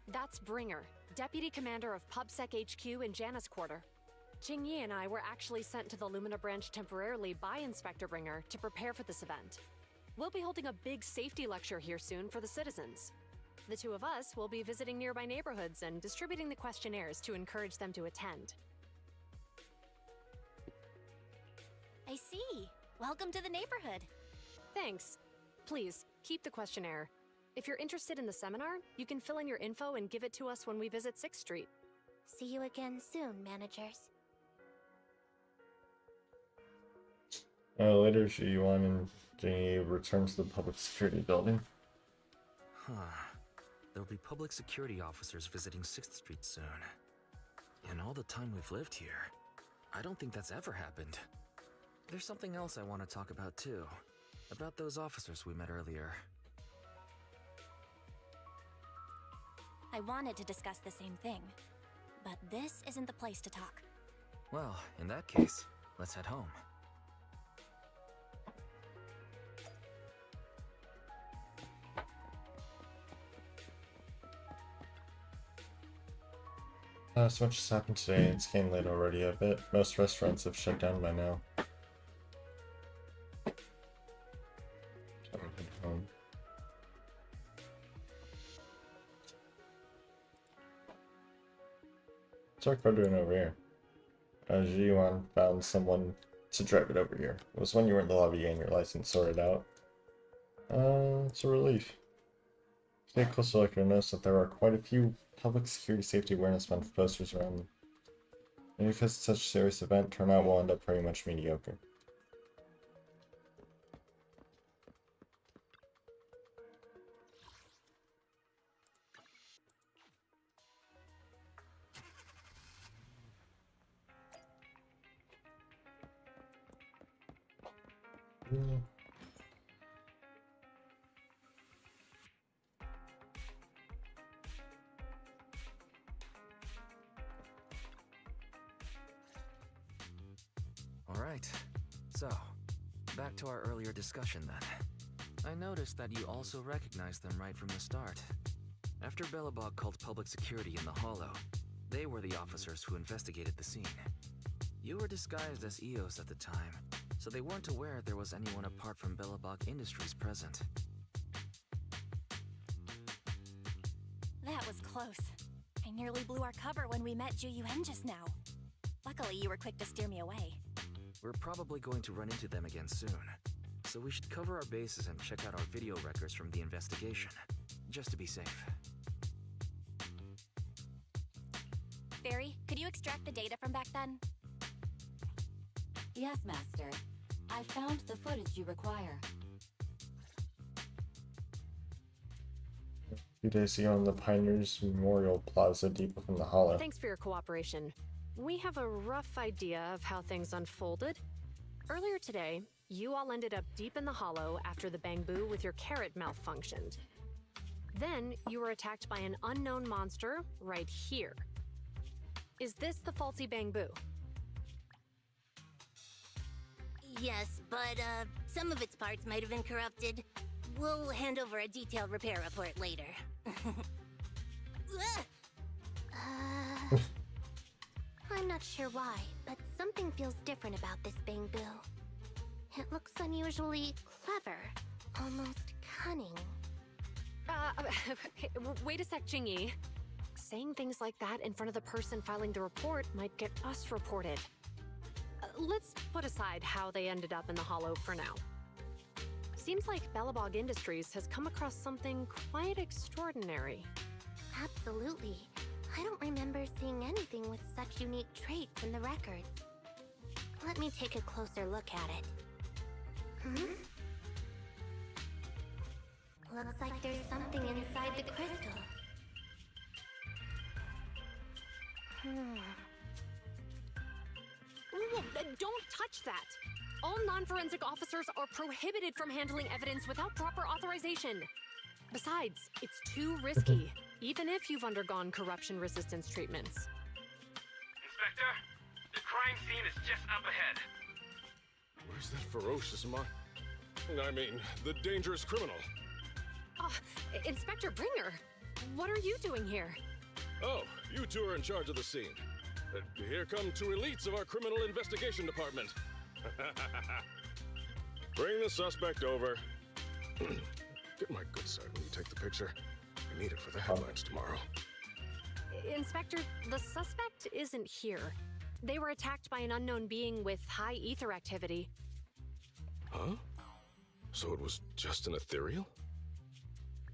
That's Bringer, Deputy Commander of PubSec HQ in Janus Quarter. Qing Yi and I were actually sent to the Lumina branch temporarily by Inspector Bringer to prepare for this event. We'll be holding a big safety lecture here soon for the citizens. The two of us will be visiting nearby neighborhoods and distributing the questionnaires to encourage them to attend. I see. Welcome to the neighborhood. Thanks. Please, keep the questionnaire. If you're interested in the seminar, you can fill in your info and give it to us when we visit 6th Street. See you again soon, managers. Later, Zhu Yuan and Jing Yi return to the public security building. There'll be public security officers visiting 6th Street soon. In all the time we've lived here, I don't think that's ever happened. There's something else I want to talk about too. About those officers we met earlier. I wanted to discuss the same thing, but this isn't the place to talk. Well, in that case, let's head home. So much has happened today. It's getting late already, I bet. Most restaurants have shut down by now. Time to head home. What's our car doing over here? Zhu Yuan found someone to drive it over here. It was when you were in the lobby getting your license sorted out. It's a relief. Stay close to look, you'll notice that there are quite a few public security safety awareness month posters around them. And because it's such a serious event, turnout will end up pretty much mediocre. Alright, so, back to our earlier discussion then. I noticed that you also recognized them right from the start. After Belobog called public security in the Hollow, they were the officers who investigated the scene. You were disguised as EOS at the time, so they weren't aware there was anyone apart from Belobog Industries present. That was close. I nearly blew our cover when we met Zhu Yuan just now. Luckily, you were quick to steer me away. We're probably going to run into them again soon, so we should cover our bases and check out our video records from the investigation, just to be safe. Fairy, could you extract the data from back then? Yes, Master. I found the footage you require. A few days ago in the Pioneers Memorial Plaza deep from the hollow. Thanks for your cooperation. We have a rough idea of how things unfolded. Earlier today, you all ended up deep in the hollow after the bamboo with your carrot malfunctioned. Then, you were attacked by an unknown monster right here. Is this the faulty bamboo? Yes, but some of its parts might have been corrupted. We'll hand over a detailed repair report later. I'm not sure why, but something feels different about this bamboo. It looks unusually clever, almost cunning. Wait a sec, Jingyi. Saying things like that in front of the person filing the report might get us reported. Let's put aside how they ended up in the hollow for now. Seems like Bellabog Industries has come across something quite extraordinary. Absolutely. I don't remember seeing anything with such unique traits in the records. Let me take a closer look at it. Looks like there's something inside the crystal. Don't touch that! All non-forensic officers are prohibited from handling evidence without proper authorization. Besides, it's too risky, even if you've undergone corruption resistance treatments. Inspector, the crime scene is just up ahead. Where's that ferocious the dangerous criminal? Inspector Bringer, what are you doing here? Oh, you two are in charge of the scene. Here come two elites of our criminal investigation department. Bring the suspect over. Get my good side when you take the picture. I need it for the headlines tomorrow. Inspector, the suspect isn't here. They were attacked by an unknown being with high ether activity. Huh? So it was just an ethereal?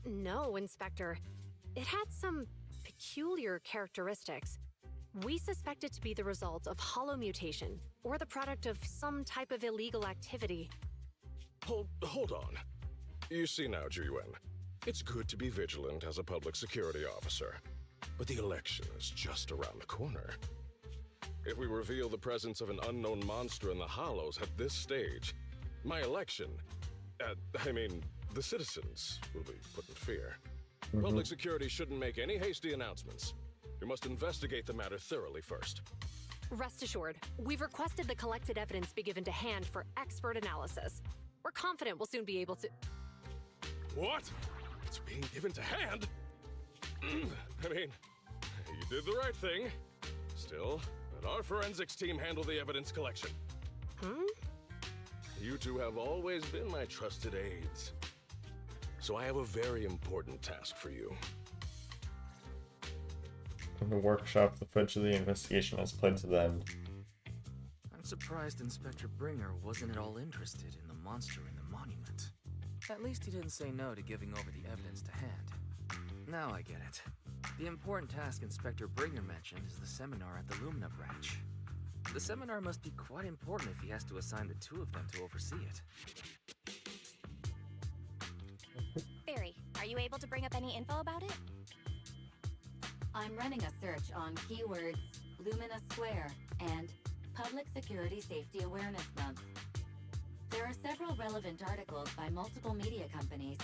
No, Inspector. It had some peculiar characteristics. We suspect it to be the result of hollow mutation, or the product of some type of illegal activity. Hold on. You see now, Ji-Wen, it's good to be vigilant as a public security officer, but the election is just around the corner. If we reveal the presence of an unknown monster in the Hollows at this stage, my election, the citizens will be put in fear. Public security shouldn't make any hasty announcements. We must investigate the matter thoroughly first. Rest assured, we've requested the collected evidence be given to hand for expert analysis. We're confident we'll soon be able to... What? It's being given to hand? You did the right thing. Still, let our forensics team handle the evidence collection. You two have always been my trusted aides. So I have a very important task for you. In the workshop, the footage of the investigation has played to the end. I'm surprised Inspector Bringer wasn't at all interested in the monster in the monument. At least he didn't say no to giving over the evidence to hand. Now I get it. The important task Inspector Bringer mentioned is the seminar at the Lumina branch. The seminar must be quite important if he has to assign the two of them to oversee it. Barry, are you able to bring up any info about it? I'm running a search on keywords Lumina Square and Public Security Safety Awareness Month. There are several relevant articles by multiple media companies.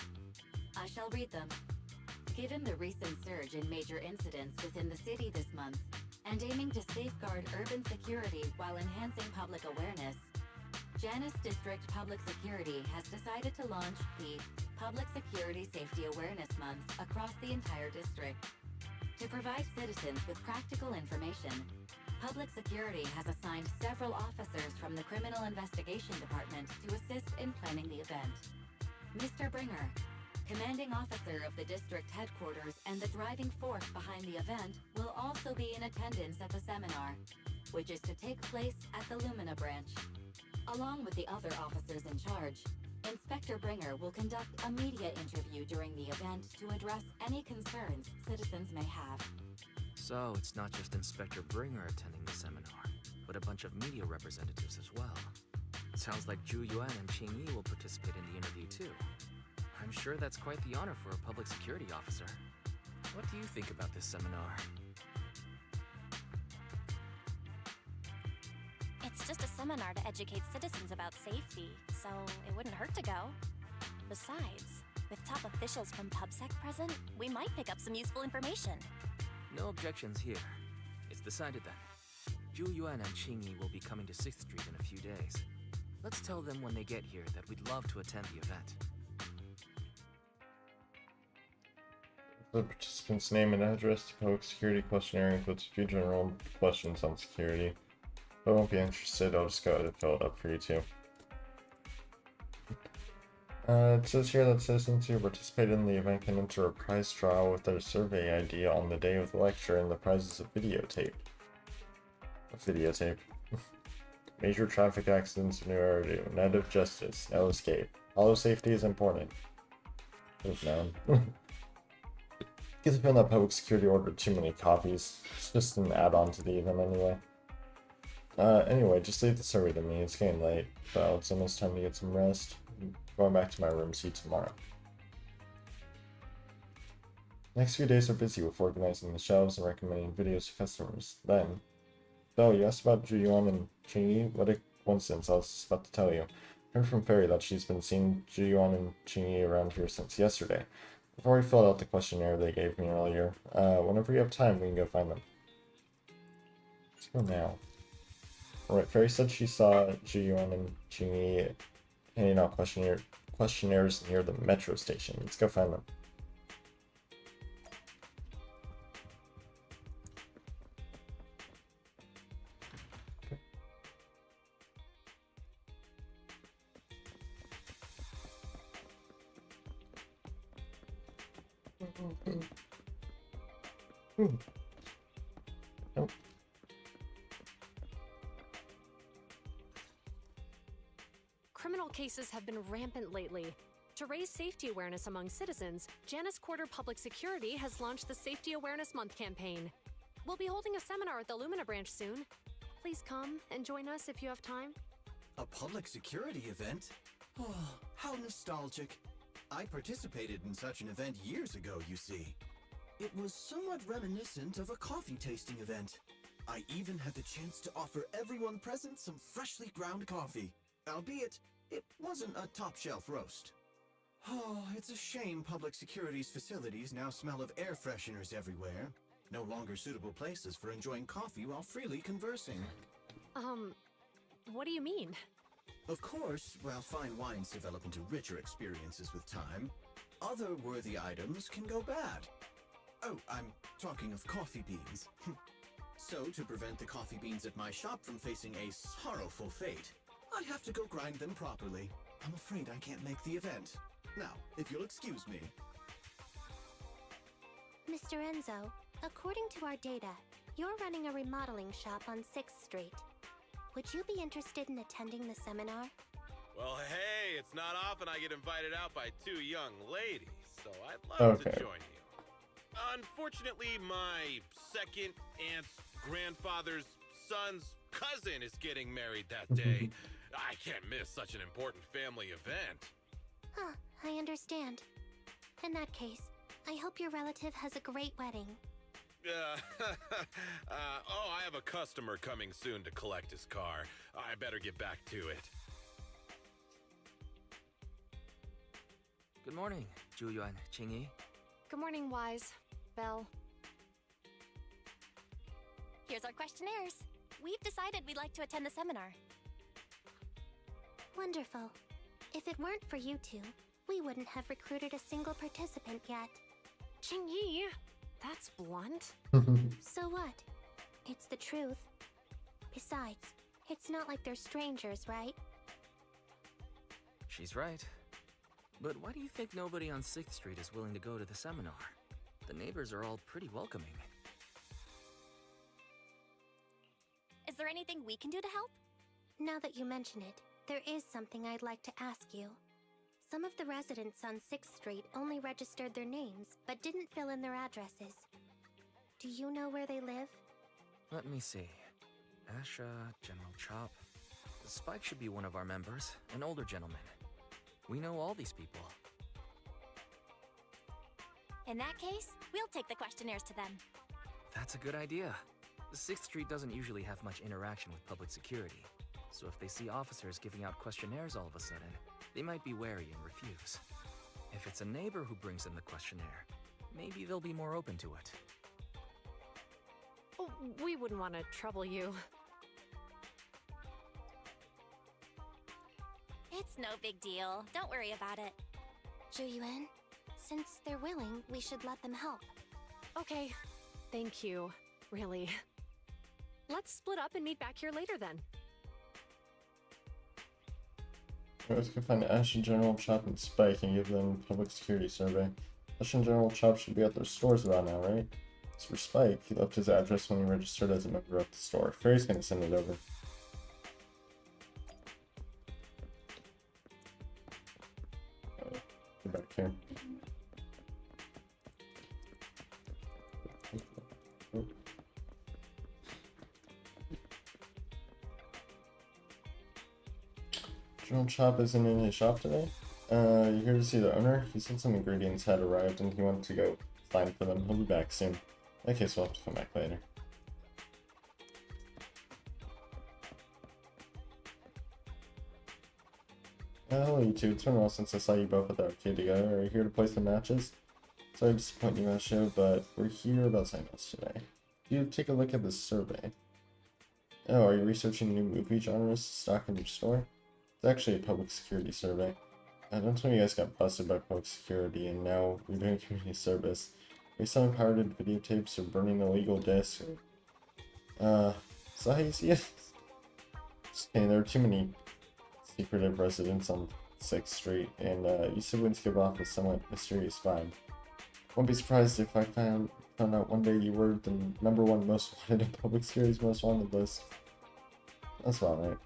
I shall read them. Given the recent surge in major incidents within the city this month, and aiming to safeguard urban security while enhancing public awareness, Janus District Public Security has decided to launch the Public Security Safety Awareness Month across the entire district. To provide citizens with practical information, Public Security has assigned several officers from the Criminal Investigation Department to assist in planning the event. Mr. Bringer, commanding officer of the district headquarters and the driving force behind the event, will also be in attendance at the seminar, which is to take place at the Lumina branch. Along with the other officers in charge, Inspector Bringer will conduct a media interview during the event to address any concerns citizens may have. So it's not just Inspector Bringer attending the seminar, but a bunch of media representatives as well. Sounds like Zhu Yuan and Qing Yi will participate in the interview too. I'm sure that's quite the honor for a public security officer. What do you think about this seminar? It's just a seminar to educate citizens about safety, so it wouldn't hurt to go. Besides, with top officials from PubSec present, we might pick up some useful information. No objections here. It's decided then. Zhu Yuan and Qing Yi will be coming to 6th Street in a few days. Let's tell them when they get here that we'd love to attend the event. The participant's name and address. The public security questionnaire includes a few general questions on security. If I won't be interested, I'll just go ahead and fill it up for you too. It says here that citizens who participate in the event can enter a prize draw with their survey ID on the day of the lecture, and the prize is a videotape. Major traffic accidents, new area, net of justice, no escape. Auto safety is important. Good known. Get the feeling that public security ordered too many copies. It's just an add-on to the event anyway. Anyway, just leave the survey to me. It's getting late, but it's almost time to get some rest. I'm going back to my room. See you tomorrow. Next few days are busy with organizing the shelves and recommending videos to customers. Then, Belle, you asked about Zhu Yuan and Qing Yi? What a coincidence, I was just about to tell you. I heard from Fairy that she's been seeing Zhu Yuan and Qing Yi around here since yesterday. I've already filled out the questionnaire they gave me earlier. Whenever you have time, we can go find them. Let's go now. Alright, Fairy said she saw Zhu Yuan and Qing Yi handing out questionnaires near the metro station. Let's go find them. Nope. Criminal cases have been rampant lately. To raise safety awareness among citizens, Janus Quarter Public Security has launched the Safety Awareness Month campaign. We'll be holding a seminar at the Lumina branch soon. Please come and join us if you have time. A public security event? Oh, how nostalgic. I participated in such an event years ago, you see. It was somewhat reminiscent of a coffee tasting event. I even had the chance to offer everyone present some freshly ground coffee. Albeit, it wasn't a top-shelf roast. Oh, it's a shame public security's facilities now smell of air fresheners everywhere. No longer suitable places for enjoying coffee while freely conversing. What do you mean? Of course, while fine wines develop into richer experiences with time, other worthy items can go bad. Oh, I'm talking of coffee beans. So, to prevent the coffee beans at my shop from facing a sorrowful fate, I have to go grind them properly. I'm afraid I can't make the event. Now, if you'll excuse me. Mr. Enzo, according to our data, you're running a remodeling shop on 6th Street. Would you be interested in attending the seminar? Well, hey, it's not often I get invited out by two young ladies, so I'd love to join you. Unfortunately, my second aunt's grandfather's son's cousin is getting married that day. I can't miss such an important family event. Huh, I understand. In that case, I hope your relative has a great wedding. I have a customer coming soon to collect his car. I better get back to it. Good morning, Zhu Yuan, Qing Yi. Good morning, Wise. Belle. Here's our questionnaires. We've decided we'd like to attend the seminar. Wonderful. If it weren't for you two, we wouldn't have recruited a single participant yet. Qing Yi, that's blunt. So what? It's the truth. Besides, it's not like they're strangers, right? She's right. But why do you think nobody on 6th Street is willing to go to the seminar? The neighbors are all pretty welcoming. Is there anything we can do to help? Now that you mention it, there is something I'd like to ask you. Some of the residents on 6th Street only registered their names, but didn't fill in their addresses. Do you know where they live? Let me see. Asha, General Chop. Spike should be one of our members, an older gentleman. We know all these people. In that case, we'll take the questionnaires to them. That's a good idea. 6th Street doesn't usually have much interaction with public security, so if they see officers giving out questionnaires all of a sudden, they might be wary and refuse. If it's a neighbor who brings in the questionnaire, maybe they'll be more open to it. Oh, we wouldn't want to trouble you. It's no big deal. Don't worry about it. Zhou Yuan, since they're willing, we should let them help. Okay. Thank you. Really. Let's split up and meet back here later then. Let's go find Ashton General Chop and Spike and give them a public security survey. Ashton General Chop should be at their stores about now, right? As for Spike, he left his address when he registered as a member of the store. Fairy's gonna send it over. Get back here. General Chop isn't in his shop today. You here to see the owner? He said some ingredients had arrived and he wanted to go find for them. He'll be back soon. In that case, we'll have to come back later. Hello, you two. It's been a while since I saw you both at the arcade together. Are you here to play some matches? Sorry to disappoint you on the show, but we're here about something else today. You take a look at this survey. Oh, are you researching new movie genres to stock in your store? It's actually a public security survey. Don't tell me you guys got busted by public security and now you're doing community service. Are you selling pirated videotapes or burning illegal discs or... is that how you see it? Just kidding, there are too many secretive residents on 6th Street, and you siblings give off a somewhat mysterious vibe. Won't be surprised if I found out one day you were the #1 most wanted in public security's most wanted list. That's about right.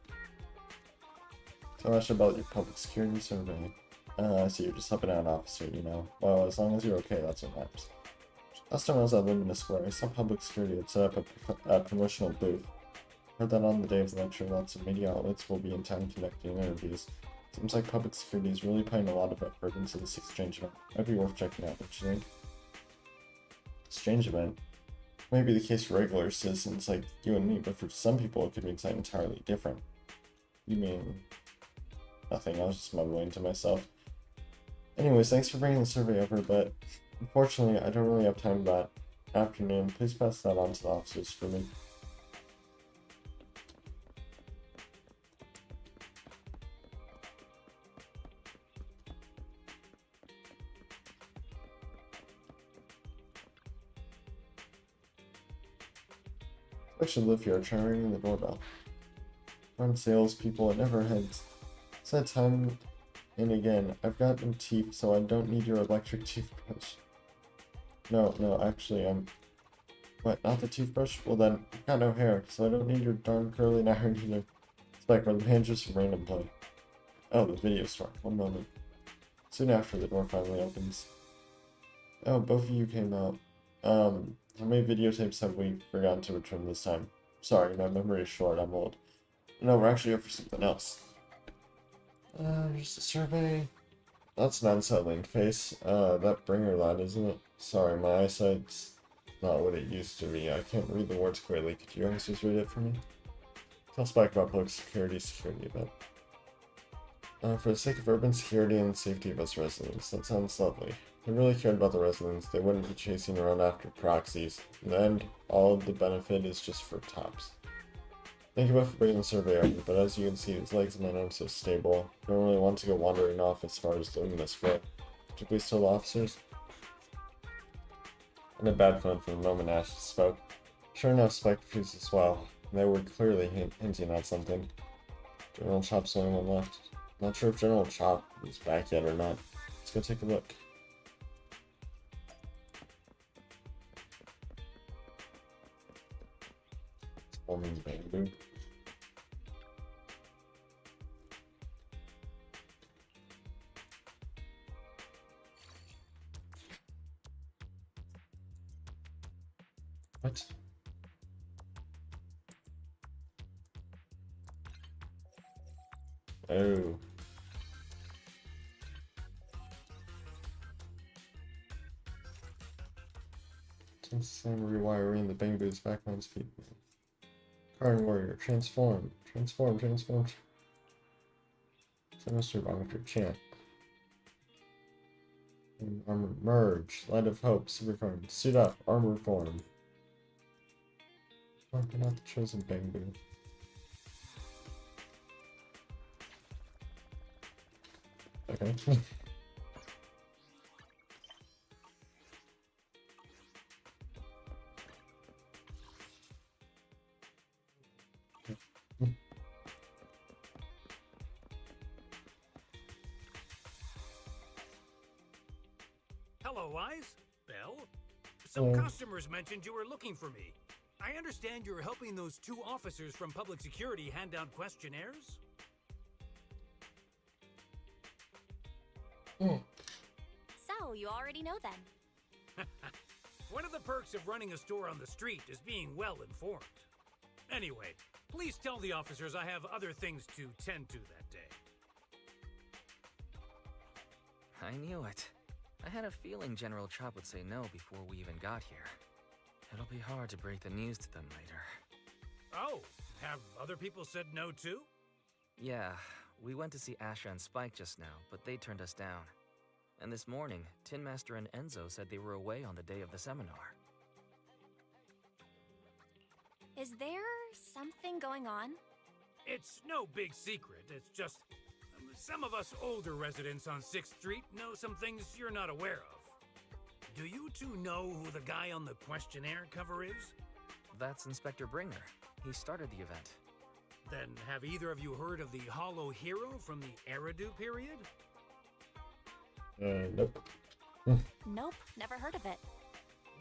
So much about your public security survey. So you're just helping out an officer, you know. Well, as long as you're okay, that's what matters. Last time I was at Lumina Square, I saw public security had set up a promotional booth. Heard that on the day of the lecture, lots of media outlets will be in town conducting interviews. Seems like public security is really putting a lot of effort into this exchange event. Might be worth checking out, don't you think? Exchange event? May be the case for regular citizens like you and me, but for some people it could mean something entirely different. You mean... nothing, I was just mumbling to myself. Anyways, thanks for bringing the survey over, but unfortunately I don't really have time that afternoon. Please pass that on to the officers for me. I should live here. Try ringing the doorbell. I'm salespeople. It never ends. Said time and again. I've got no teeth, so I don't need your electric toothbrush. No, actually, What, not the toothbrush? Well then, I've got no hair, so I don't need your darn curly iron either. It's like we're the managers from Random Play. Oh, the video store. One moment. Soon after, the door finally opens. Oh, both of you came out. How many videotapes have we forgotten to return this time? Sorry, my memory is short, I'm old. No, we're actually here for something else. Here's the survey. That's an unsettling face. That bringer line, isn't it? Sorry, my eyesight's not what it used to be. I can't read the words clearly. Could you guys just read it for me? Tell Spike about public security event. For the sake of urban security and safety of us residents, that sounds lovely. If they really cared about the residents, they wouldn't be chasing around after proxies. In the end, all of the benefit is just for tops. Thank you both for bringing the survey over, but as you can see, his legs and my arms so stable. I don't really want to go wandering off as far as doing this, but could you please tell the officers? I had a bad feeling for the moment Ash spoke. Sure enough, Spike refused as well. They were clearly hinting at something. General Chop's the only one left. Not sure if General Chop is back yet or not. Let's go take a look. Forming bamboo. What? Oh. Some rewiring the Bangboo's background speed. Card warrior, transform. Transform, transform. Semester monitor, chant. Armor, merge. Light of hope, supercard. Suit up, armor form. Oh, you're not the chosen Bangboo. Okay. Hello, Wise. Belle? Some customers mentioned you were looking for me. I understand you're helping those 2 officers from public security hand out questionnaires? So, you already know then. One of the perks of running a store on the street is being well informed. Anyway, please tell the officers I have other things to tend to that day. I knew it. I had a feeling General Chop would say no before we even got here. It'll be hard to break the news to them later. Oh, have other people said no too? Yeah, we went to see Asha and Spike just now, but they turned us down. And this morning, Tin Master and Enzo said they were away on the day of the seminar. Is there something going on? It's no big secret. It's just some of us older residents on 6th Street know some things you're not aware of. Do you two know who the guy on the questionnaire cover is? That's Inspector Bringer. He started the event. Then have either of you heard of the Hollow Hero from the Eridu period? Nope. Nope, never heard of it.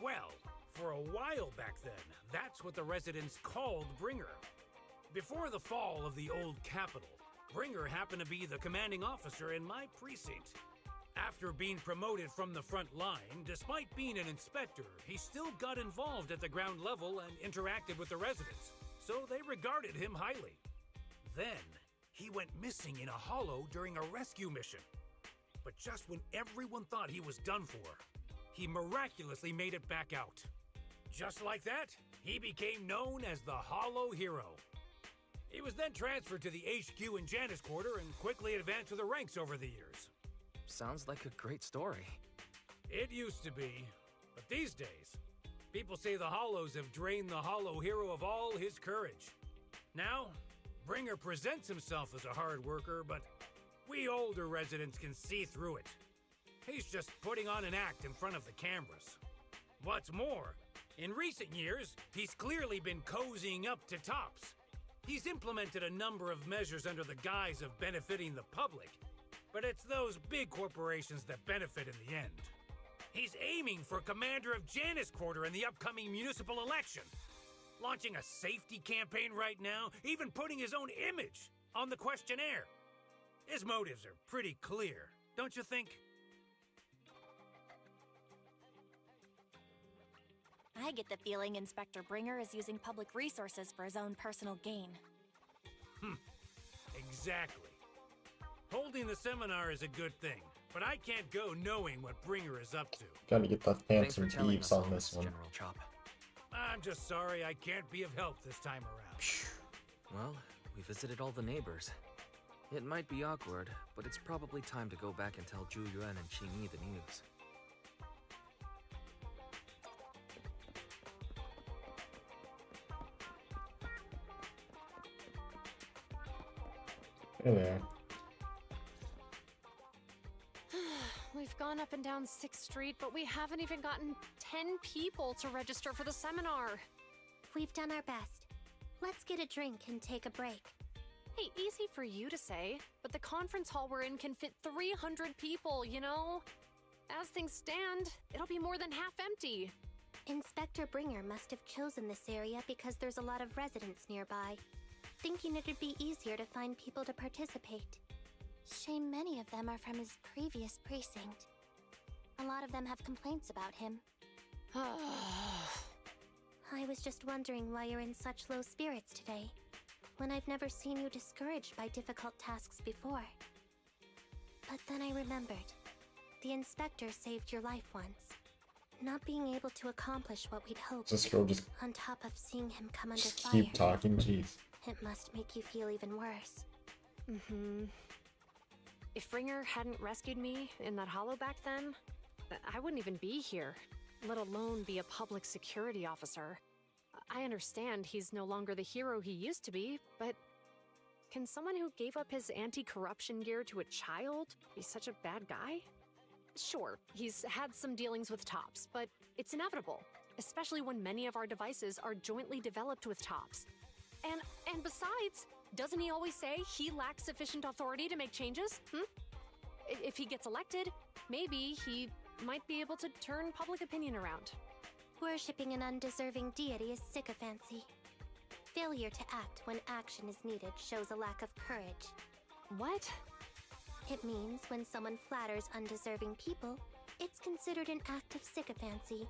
Well, for a while back then, that's what the residents called Bringer. Before the fall of the old capital, Bringer happened to be the commanding officer in my precinct. After being promoted from the front line, despite being an inspector, he still got involved at the ground level and interacted with the residents, so they regarded him highly. Then, he went missing in a hollow during a rescue mission. But just when everyone thought he was done for, he miraculously made it back out. Just like that, he became known as the Hollow Hero. He was then transferred to the HQ in Janus Quarter and quickly advanced to the ranks over the years. Sounds like a great story. It used to be, but these days, people say the Hollows have drained the Hollow Hero of all his courage. Now, Bringer presents himself as a hard worker, but we older residents can see through it. He's just putting on an act in front of the cameras. What's more, in recent years, he's clearly been cozying up to Tops. He's implemented a number of measures under the guise of benefiting the public, but it's those big corporations that benefit in the end. He's aiming for commander of Janus Quarter in the upcoming municipal election, launching a safety campaign right now, even putting his own image on the questionnaire. His motives are pretty clear, don't you think? I get the feeling Inspector Bringer is using public resources for his own personal gain. Exactly. Holding the seminar is a good thing, but I can't go knowing what Bringer is up to. Gotta get the Phantom Thieves on this one. General Chop. I'm just sorry I can't be of help this time around. Well, we visited all the neighbors. It might be awkward, but it's probably time to go back and tell Zhu Yuan and Qingyi the news. Yeah. We've gone up and down 6th Street, but we haven't even gotten 10 people to register for the seminar. We've done our best. Let's get a drink and take a break. Hey, easy for you to say, but the conference hall we're in can fit 300 people, you know? As things stand, it'll be more than half empty. Inspector Bringer must have chosen this area because there's a lot of residents nearby, thinking it'd be easier to find people to participate. Shame many of them are from his previous precinct. A lot of them have complaints about him. I was just wondering why you're in such low spirits today. when I've never seen you discouraged by difficult tasks before. But then I remembered. The inspector saved your life once. Not being able to accomplish what we'd hoped, This girl just on top of seeing him come under fire. keep talking, jeez. It must make you feel even worse. If Ringer hadn't rescued me in that hollow back then, I wouldn't even be here, let alone be a public security officer. I understand he's no longer the hero he used to be, but can someone who gave up his anti-corruption gear to a child be such a bad guy? Sure, he's had some dealings with Tops, but it's inevitable, especially when many of our devices are jointly developed with Tops. And besides, doesn't he always say he lacks sufficient authority to make changes? If he gets elected, maybe he might be able to turn public opinion around. Worshipping an undeserving deity is sycophancy. Failure to act when action is needed shows a lack of courage. What? It means when someone flatters undeserving people, it's considered an act of sycophancy.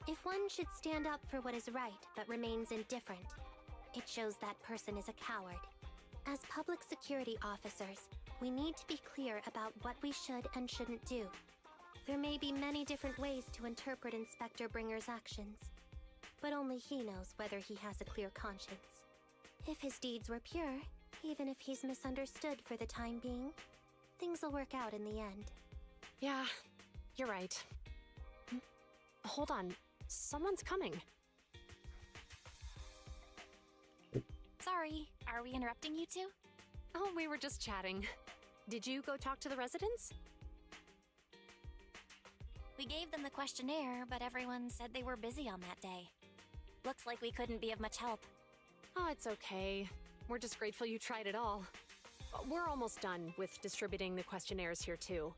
If one should stand up for what is right but remains indifferent, it shows that person is a coward. As public security officers, we need to be clear about what we should and shouldn't do. There may be many different ways to interpret Inspector Bringer's actions, but only he knows whether he has a clear conscience. If his deeds were pure, even if he's misunderstood for the time being, things will work out in the end. Yeah, you're right. Hold on, someone's coming. Sorry, are we interrupting you two? Oh, we were just chatting. Did you go talk to the residents? We gave them the questionnaire, but everyone said they were busy on that day. Looks like we couldn't be of much help. Oh, it's okay. We're just grateful you tried it all. We're almost done with distributing the questionnaires here too.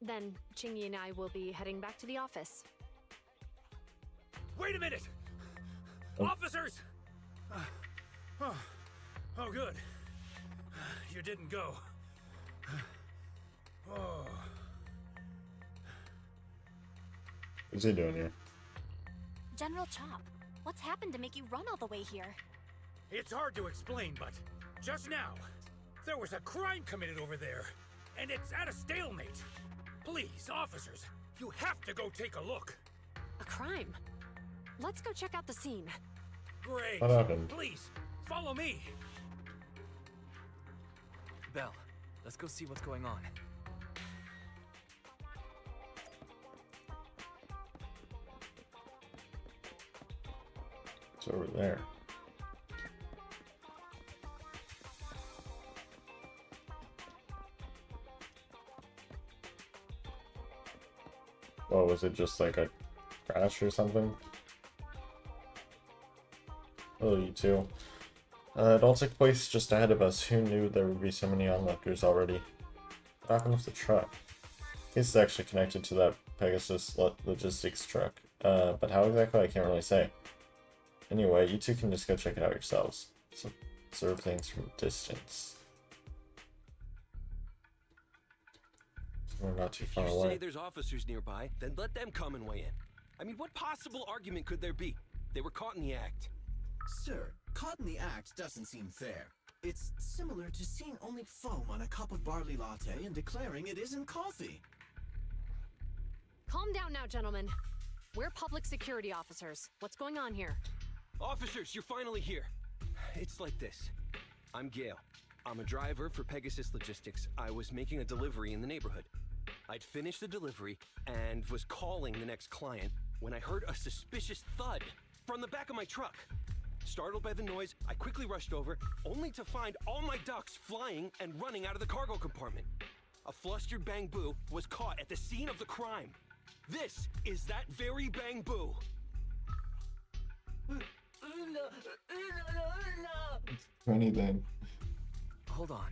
Then Chingy and I will be heading back to the office. Wait a minute! Officers! Oh, good. You didn't go. Oh. What's he doing here? General Chop, what's happened to make you run all the way here? It's hard to explain, but just now, there was a crime committed over there, and it's at a stalemate. Please, officers, you have to go take a look. A crime? Let's go check out the scene. Great. What happened? Please, follow me. Belle, let's go see what's going on. It's over there. Oh, was it just like a crash or something? Hello, you two. It all took place just ahead of us. Who knew there would be so many onlookers already? What happened with the truck? This is actually connected to that Pegasus logistics truck. But how exactly, I can't really say. Anyway, you two can just go check it out yourselves. So, observe things from a distance. We're not too far If you away. say there's officers nearby, then let them come and weigh in. I mean, what possible argument could there be? They were caught in the act. Sir, caught in the act doesn't seem fair. It's similar to seeing only foam on a cup of barley latte and declaring it isn't coffee. Calm down now, gentlemen. We're public security officers. What's going on here? Officers, you're finally here. It's like this. I'm Gale. I'm a driver for Pegasus Logistics. I was making a delivery in the neighborhood. I'd finished the delivery and was calling the next client when I heard a suspicious thud from the back of my truck. Startled by the noise, I quickly rushed over, only to find all my ducks flying and running out of the cargo compartment. A flustered Bang Boo was caught at the scene of the crime. This is that very Bang Boo. Anything. Hold on.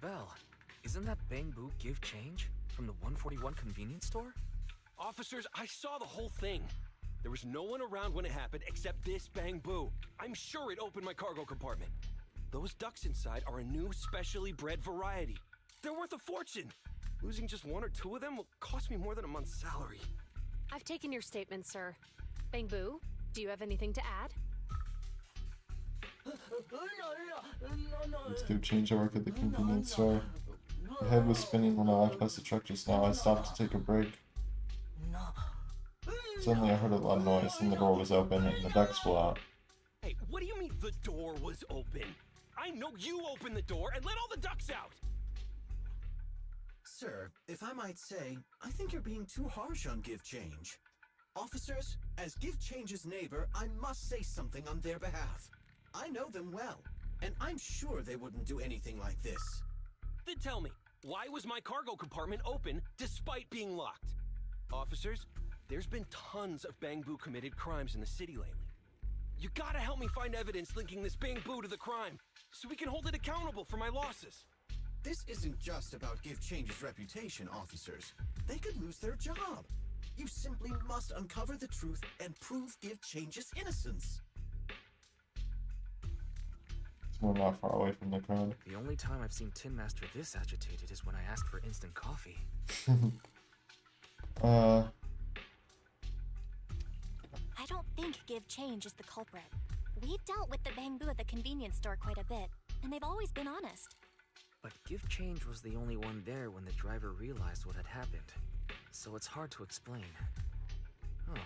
Belle, isn't that Bang Boo give change from the 141 convenience store? Officers, I saw the whole thing. There was no one around when it happened except this Bang Boo. I'm sure it opened my cargo compartment. Those ducks inside are a new specially bred variety. They're worth a fortune. Losing just one or two of them will cost me more than a month's salary. I've taken your statement, sir. Bang Boo, do you have anything to add? Let's give change. I work at the convenience store. My head was spinning when I walked past the truck just now. I stopped to take a break. Suddenly I heard a loud noise and the door was open and the ducks flew out. Hey, what do you mean the door was open? I know you opened the door and let all the ducks out! Sir, if I might say, I think you're being too harsh on Give Change. Officers, as Give Change's neighbor, I must say something on their behalf. I know them well, and I'm sure they wouldn't do anything like this. Then tell me, why was my cargo compartment open despite being locked? Officers, there's been tons of Bangbu committed crimes in the city lately. You gotta help me find evidence linking this Bangbu to the crime, so we can hold it accountable for my losses. This isn't just about Give Change's reputation, officers. They could lose their job. You simply must uncover the truth and prove Give Change's innocence. We're not far away from the crowd. The only time I've seen Tin Master this agitated is when I asked for instant coffee. I don't think Give Change is the culprit. We've dealt with the Bangbu at the convenience store quite a bit, and they've always been honest. But Give Change was the only one there when the driver realized what had happened, so it's hard to explain. Oh,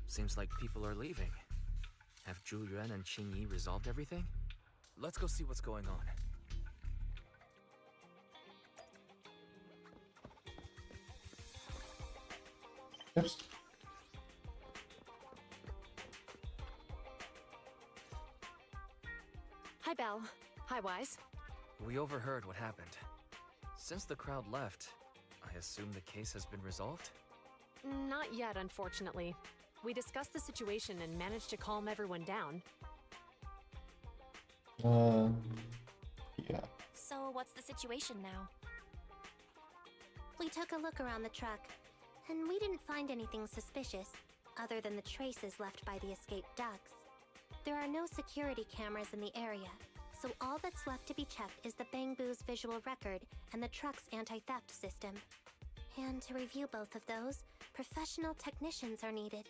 seems like people are leaving. Have Zhu Yuan and Qing Yi resolved everything? Let's go see what's going on. Oops. Hi, Belle. Hi, Wise. We overheard what happened. Since the crowd left, I assume the case has been resolved? Not yet, unfortunately. We discussed the situation and managed to calm everyone down. Yeah. So what's the situation now? We took a look around the truck, and we didn't find anything suspicious, other than the traces left by the escaped ducks. There are no security cameras in the area, so all that's left to be checked is the Bangbu's visual record and the truck's anti-theft system. And to review both of those, professional technicians are needed,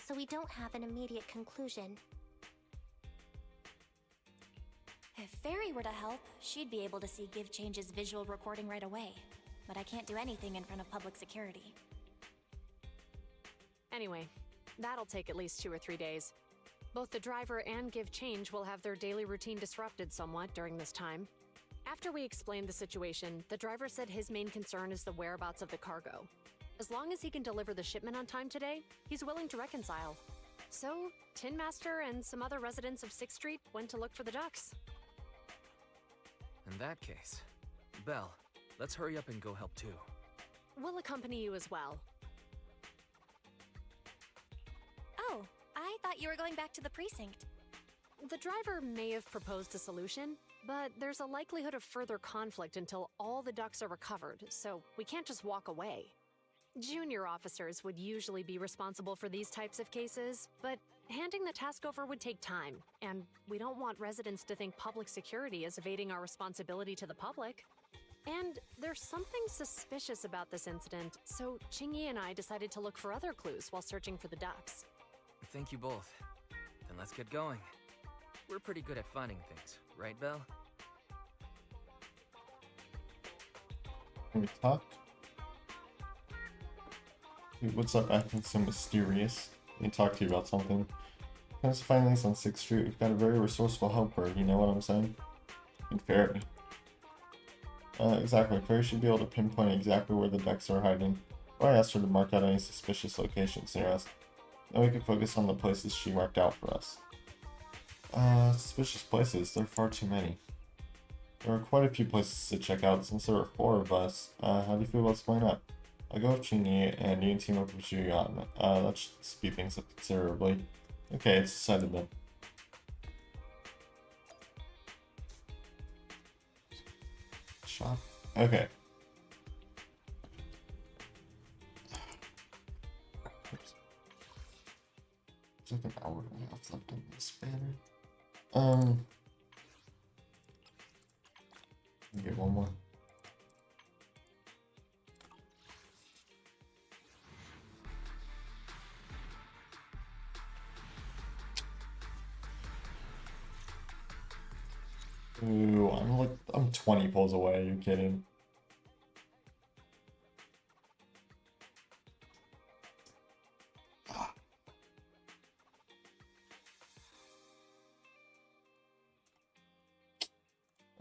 so we don't have an immediate conclusion. If Fairy were to help, she'd be able to see Give Change's visual recording right away. But I can't do anything in front of public security. Anyway, that'll take at least 2 or 3 days. Both the driver and Give Change will have their daily routine disrupted somewhat during this time. After we explained the situation, the driver said his main concern is the whereabouts of the cargo. As long as he can deliver the shipment on time today, he's willing to reconcile. So, Tin Master and some other residents of 6th Street went to look for the ducks. In that case, Belle, let's hurry up and go help too. We'll accompany you as well. Oh, I thought you were going back to the precinct. The driver may have proposed a solution, but there's a likelihood of further conflict until all the ducks are recovered, so we can't just walk away. Junior officers would usually be responsible for these types of cases, but handing the task over would take time, and we don't want residents to think public security is evading our responsibility to the public. And there's something suspicious about this incident, so Qingyi and I decided to look for other clues while searching for the ducks. Thank you both. Then let's get going. We're pretty good at finding things, right, Belle? Can we talk? Dude, what's up, acting so mysterious? Let me talk to you about something. Comes to find things on 6th Street. We've got a very resourceful helper, you know what I'm saying? And Fairy. Exactly. Fairy should be able to pinpoint exactly where the ducks are hiding. Or I asked her to mark out any suspicious locations near us. Then we can focus on the places she marked out for us. Suspicious places. There are far too many. There are quite a few places to check out since there are 4 of us. How do you feel about splitting up? I'll go with Qingyi and you can team up with Zhu Yuan. That should speed things up considerably. Okay, it's decided then. Shop. Okay. There's like an hour and a half left on this banner. Get one more. 20 pulls away. You're kidding.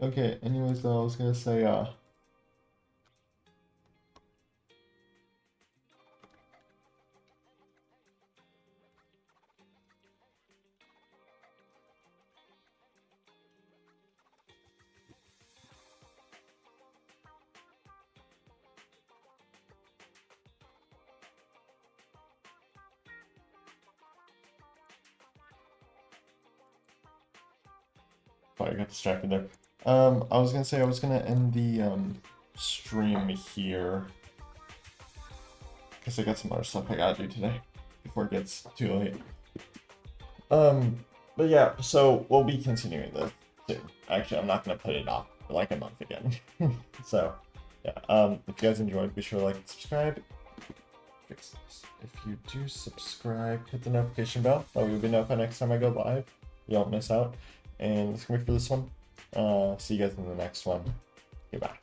Okay, anyways, though, I was gonna say, sorry, I got distracted there. I was gonna say I was gonna end the stream here because I got some other stuff I gotta do today before it gets too late. But yeah, so we'll be continuing this soon. Actually, I'm not gonna put it off for like a month again. So yeah, if you guys enjoyed, be sure to like and subscribe. Fix this. If you do subscribe, hit the notification bell. That way you'll be notified next time I go live. You don't miss out. And that's gonna be for this one. See you guys in the next one. Goodbye.